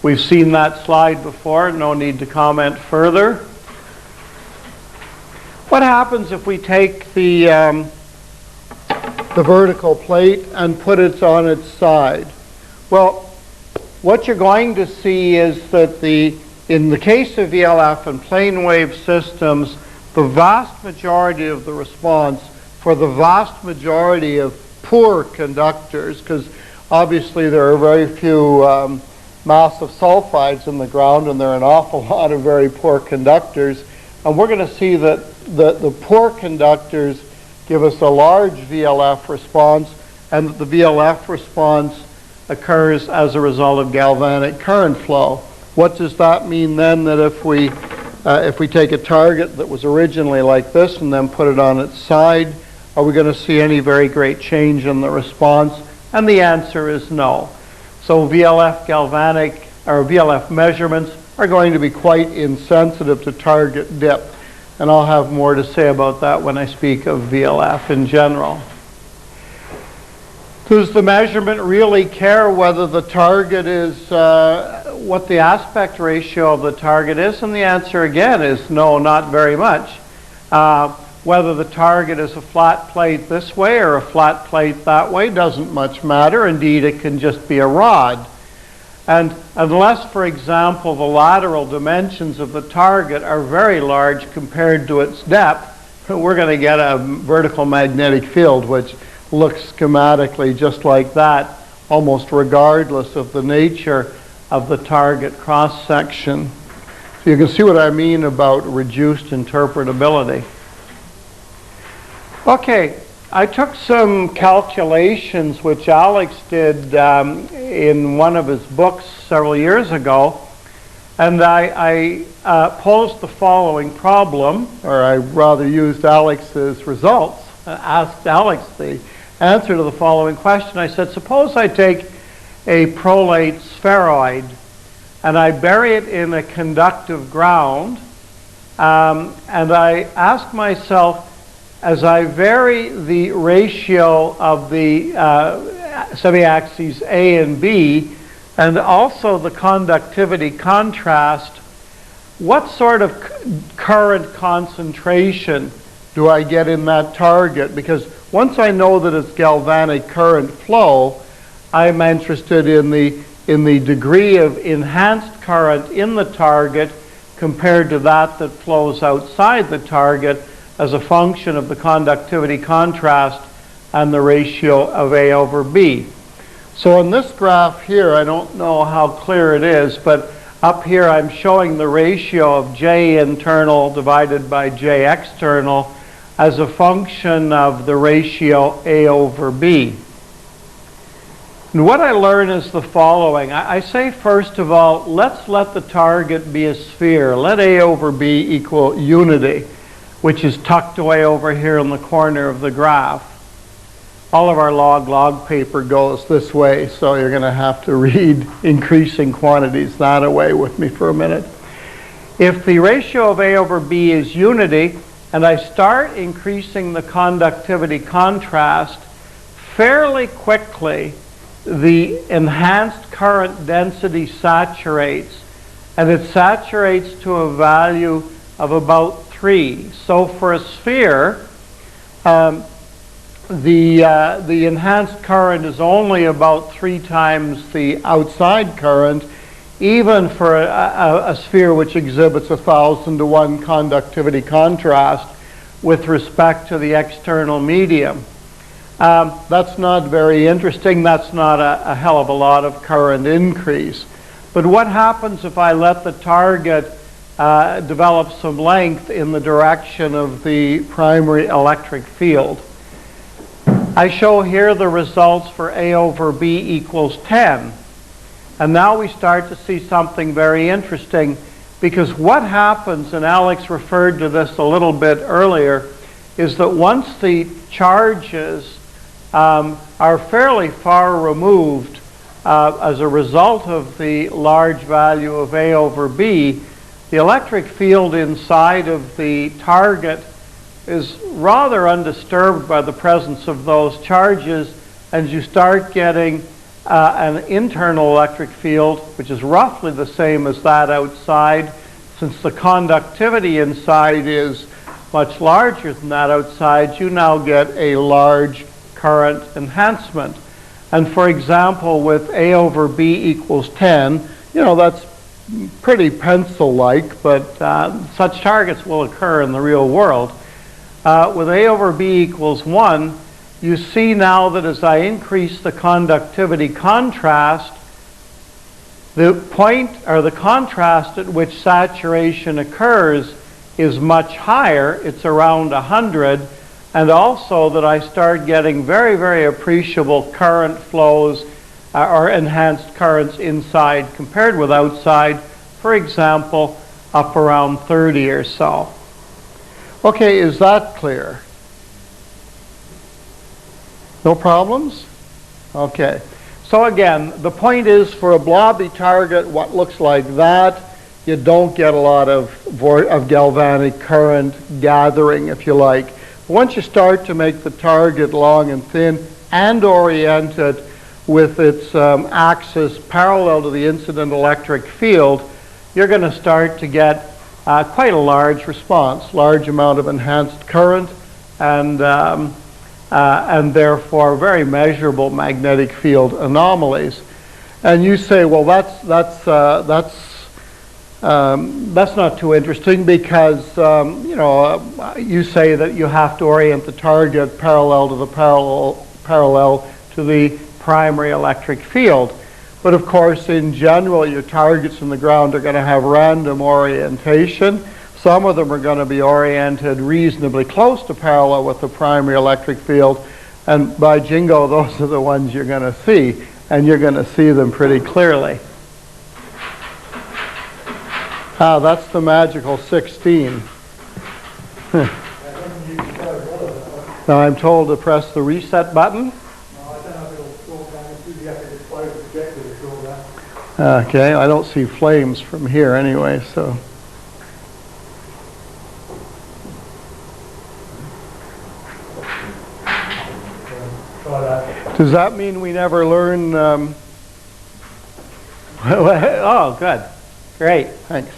We've seen that slide before, no need to comment further. What happens if we take the vertical plate and put it on its side? Well, what you're going to see is that in the case of VLF and plane wave systems, the vast majority of the response for the vast majority of poor conductors, because obviously there are very few massive sulfides in the ground, and there are an awful lot of very poor conductors. And we're going to see that the poor conductors give us a large VLF response, and that the VLF response occurs as a result of galvanic current flow. What does that mean then, that if we take a target that was originally like this and then put it on its side, are we going to see any very great change in the response? And the answer is no. So VLF galvanic or VLF measurements are going to be quite insensitive to target dip. And I'll have more to say about that when I speak of VLF in general. Does the measurement really care whether the target is, what the aspect ratio of the target is? And the answer again is no, not very much. Whether the target is a flat plate this way or a flat plate that way doesn't much matter. Indeed, it can just be a rod. And unless, for example, the lateral dimensions of the target are very large compared to its depth, we're going to get a vertical magnetic field which looks schematically just like that, almost regardless of the nature of the target cross-section. So you can see what I mean about reduced interpretability. Okay, I took some calculations which Alex did in one of his books several years ago, and I posed the following problem, or I rather used Alex's results, asked Alex the answer to the following question. I said, suppose I take a prolate spheroid and I bury it in a conductive ground, and I ask myself, as I vary the ratio of the semi-axes A and B, and also the conductivity contrast, what sort of current concentration do I get in that target? Because once I know that it's galvanic current flow, I'm interested in the degree of enhanced current in the target compared to that that flows outside the target as a function of the conductivity contrast and the ratio of A over B. So in this graph here, I don't know how clear it is, but up here I'm showing the ratio of J internal divided by J external as a function of the ratio A over B. And what I learn is the following. I say, first of all, let's let the target be a sphere. Let A over B equal unity, which is tucked away over here in the corner of the graph. All of our log paper goes this way, so you're going to have to read increasing quantities that away with me for a minute. If the ratio of A over B is unity, and I start increasing the conductivity contrast, fairly quickly the enhanced current density saturates, and it saturates to a value of about 3. So for a sphere, the enhanced current is only about 3 times the outside current, even for a sphere which exhibits 1,000 to 1 conductivity contrast with respect to the external medium. That's not very interesting. That's not a hell of a lot of current increase. But what happens if I let the target develop some length in the direction of the primary electric field? I show here the results for A over B equals 10. And now we start to see something very interesting, because what happens, and Alex referred to this a little bit earlier, is that once the charges are fairly far removed as a result of the large value of A over B, the electric field inside of the target is rather undisturbed by the presence of those charges, and you start getting an internal electric field which is roughly the same as that outside. Since the conductivity inside is much larger than that outside, you now get a large current enhancement. And for example, with A over B equals 10, that's pretty pencil-like, but such targets will occur in the real world. With A over B equals 1, you see now that as I increase the conductivity contrast, the point or the contrast at which saturation occurs is much higher. It's around 100, and also that I start getting very, very appreciable current flows or enhanced currents inside compared with outside, for example, up around 30 or so. Okay, is that clear? No problems? Okay. So again, the point is, for a blobby target, what looks like that, you don't get a lot of galvanic current gathering, if you like. Once you start to make the target long and thin and oriented with its axis parallel to the incident electric field, you're going to start to get quite a large response, large amount of enhanced current, and therefore very measurable magnetic field anomalies. And you say, well, that's not too interesting, because you say that you have to orient the target parallel to the primary electric field. But of course, in general, your targets in the ground are going to have random orientation. Some of them are going to be oriented reasonably close to parallel with the primary electric field, and by jingo, those are the ones you're going to see, and you're going to see them pretty clearly. That's the magical 16. Now I'm told to press the reset button. Okay, I don't see flames from here anyway, so. Does that mean we never learn? Oh, good. Great, thanks.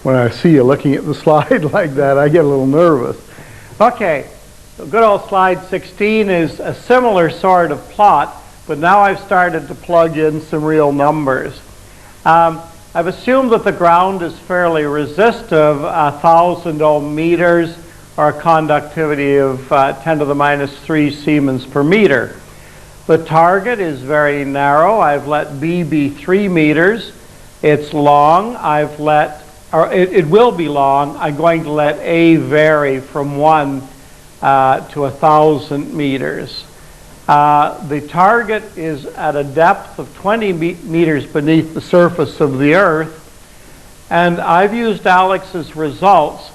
When I see you looking at the slide like that, I get a little nervous. Okay, so good old slide 16 is a similar sort of plot, but now I've started to plug in some real numbers. I've assumed that the ground is fairly resistive, 1,000 ohm meters, or a conductivity of 10 to the minus 3 Siemens per meter. The target is very narrow. I've let B be 3 meters. It's long. It will be long. I'm going to let A vary from 1 to 1,000 meters. The target is at a depth of 20 meters beneath the surface of the Earth. And I've used Alex's results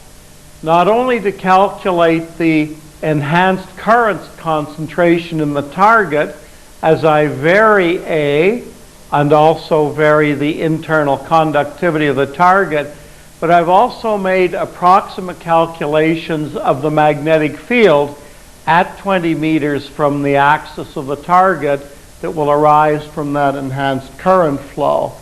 not only to calculate the enhanced currents concentration in the target as I vary A and also vary the internal conductivity of the target, but I've also made approximate calculations of the magnetic field at 20 meters from the axis of the target that will arise from that enhanced current flow.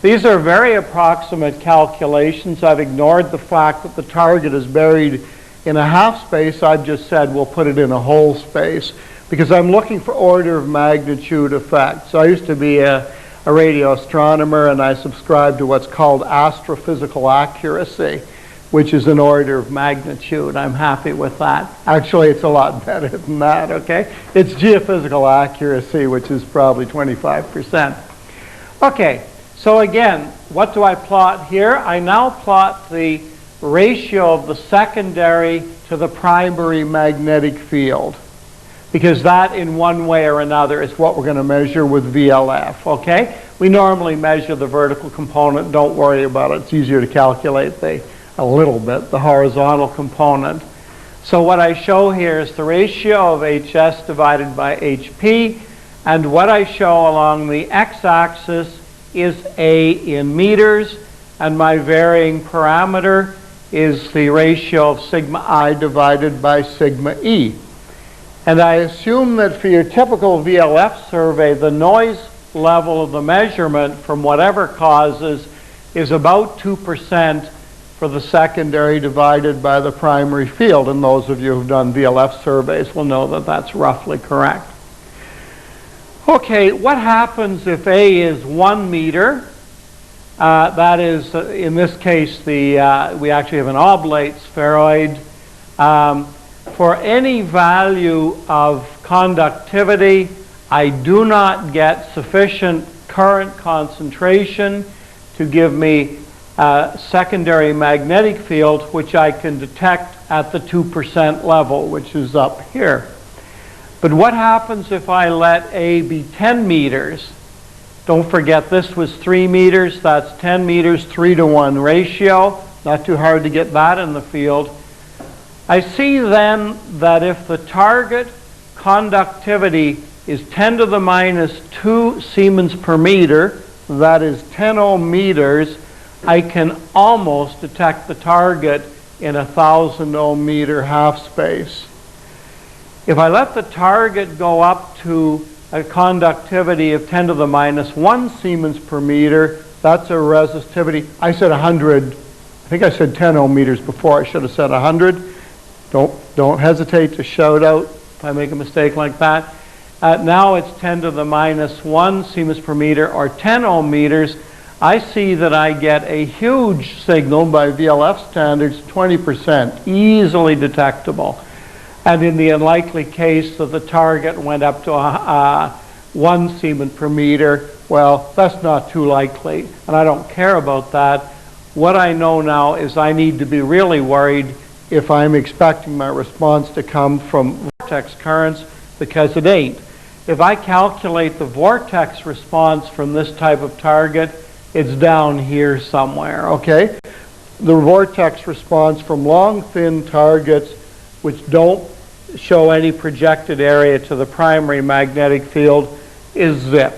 These are very approximate calculations. I've ignored the fact that the target is buried in a half space. I've just said we'll put it in a whole space because I'm looking for order of magnitude effects. I used to be a radio astronomer, and I subscribe to what's called astrophysical accuracy, which is an order of magnitude. I'm happy with that. Actually, it's a lot better than that, okay? It's geophysical accuracy, which is probably 25%. Okay, so again, what do I plot here? I now plot the ratio of the secondary to the primary magnetic field, because that in one way or another is what we're going to measure with VLF, okay? We normally measure the vertical component. Don't worry about it. It's easier to calculate a little bit, the horizontal component. So what I show here is the ratio of HS divided by HP, and what I show along the x-axis is A in meters, and my varying parameter is the ratio of sigma I divided by sigma E. And I assume that for your typical VLF survey, the noise level of the measurement from whatever causes is about 2% for the secondary divided by the primary field. And those of you who've done VLF surveys will know that that's roughly correct. Okay, what happens if A is 1 meter? That is, in this case, we actually have an oblate spheroid. For any value of conductivity, I do not get sufficient current concentration to give me a secondary magnetic field, which I can detect at the 2% level, which is up here. But what happens if I let A be 10 meters? Don't forget this was 3 meters, that's 10 meters, 3-to-1 ratio. Not too hard to get that in the field. I see then that if the target conductivity is 10 to the minus 2 Siemens per meter, that is 10 ohm meters, I can almost detect the target in a 1,000 ohm meter half space. If I let the target go up to a conductivity of 10 to the minus 1 Siemens per meter, that's a resistivity. I said 100, I think I said 10 ohm meters before. I should have said 100. Don't hesitate to shout out if I make a mistake like that. Now it's 10 to the minus 1 Siemens per meter, or 10 ohm meters. I see that I get a huge signal by VLF standards, 20%, easily detectable. And in the unlikely case that the target went up to 1 Siemens per meter, well, that's not too likely, and I don't care about that. What I know now is I need to be really worried if I'm expecting my response to come from vortex currents, because it ain't. If I calculate the vortex response from this type of target, it's down here somewhere, okay? The vortex response from long, thin targets which don't show any projected area to the primary magnetic field is zip.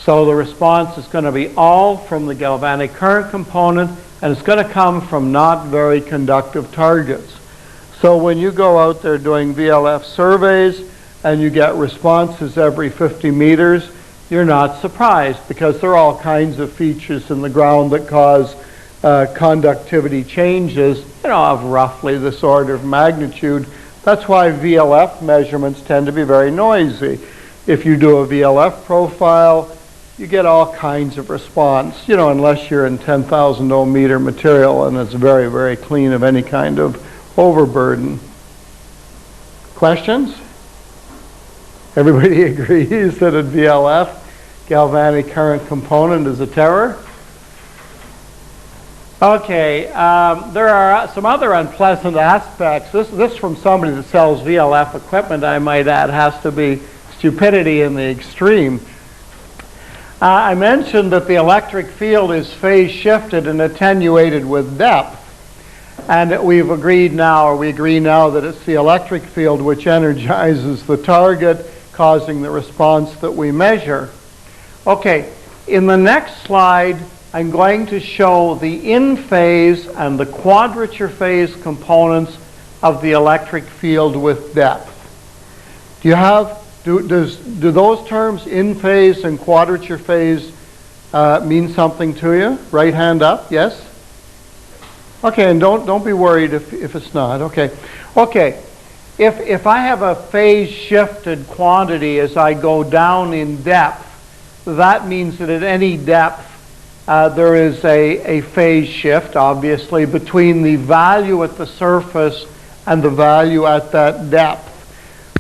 So the response is going to be all from the galvanic current component, and it's going to come from not very conductive targets. So when you go out there doing VLF surveys and you get responses every 50 meters, you're not surprised, because there are all kinds of features in the ground that cause conductivity changes, of roughly this order of magnitude. That's why VLF measurements tend to be very noisy. If you do a VLF profile, you get all kinds of response, you know, unless you're in 10,000 ohm meter material and it's very, very clean of any kind of overburden. Questions? Everybody agrees that a VLF, galvanic current component, is a terror? Okay, there are some other unpleasant aspects. This from somebody that sells VLF equipment, I might add, has to be stupidity in the extreme. I mentioned that the electric field is phase shifted and attenuated with depth. And we agree now that it's the electric field which energizes the target, causing the response that we measure. Okay, in the next slide, I'm going to show the in-phase and the quadrature phase components of the electric field with depth. Do those terms, in-phase and quadrature phase, mean something to you? Right hand up, yes? Okay, and don't be worried if it's not. Okay, if I have a phase shifted quantity as I go down in depth, that means that at any depth there is a phase shift, obviously, between the value at the surface and the value at that depth.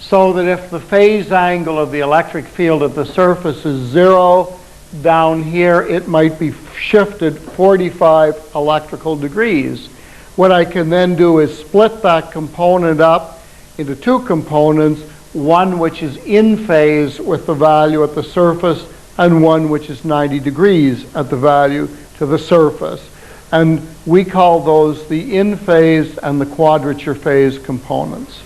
So that if the phase angle of the electric field at the surface is 0, down here it might be shifted 45 electrical degrees. What I can then do is split that component up into two components, one which is in phase with the value at the surface and one which is 90 degrees at the value to the surface. And we call those the in phase and the quadrature phase components.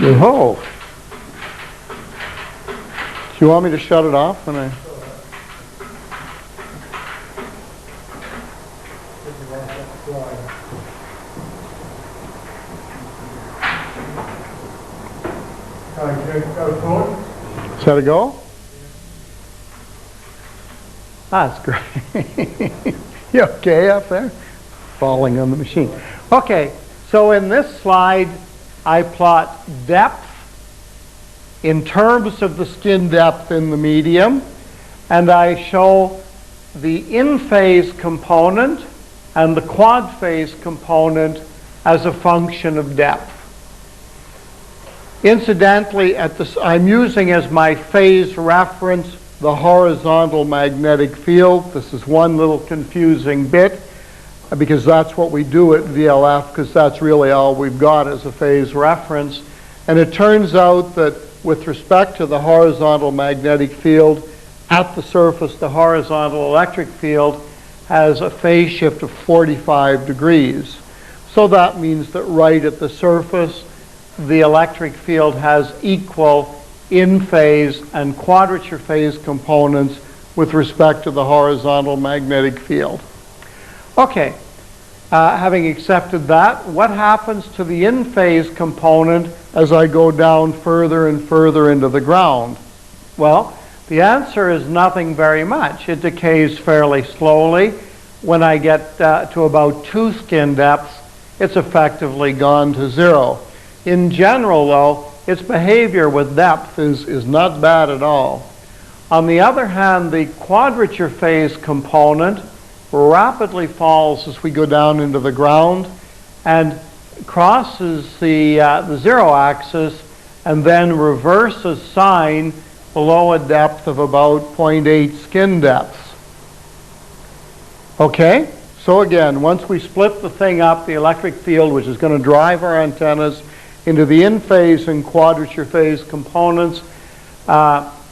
Oh. Do you want me to shut it off when I... Is that a go? That's great. You okay up there? Falling on the machine. Okay, so in this slide, I plot depth in terms of the skin depth in the medium, and I show the in-phase component and the quad phase component as a function of depth. Incidentally, I'm using as my phase reference the horizontal magnetic field. This is one little confusing bit because that's what we do at VLF, because that's really all we've got as a phase reference. And it turns out that with respect to the horizontal magnetic field, at the surface, the horizontal electric field has a phase shift of 45 degrees. So that means that right at the surface, the electric field has equal in-phase and quadrature phase components with respect to the horizontal magnetic field. Okay, having accepted that, what happens to the in-phase component as I go down further and further into the ground? Well, the answer is nothing very much. It decays fairly slowly. When I get to about 2 skin depths, it's effectively gone to 0. In general, though, its behavior with depth is not bad at all. On the other hand, the quadrature phase component rapidly falls as we go down into the ground and crosses the 0 axis and then reverses sign below a depth of about 0.8 skin depths. Okay? So again, once we split the thing up, the electric field, which is going to drive our antennas, into the in-phase and quadrature phase components,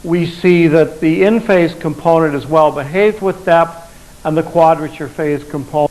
we see that the in-phase component is well behaved with depth, and the quadrature phase component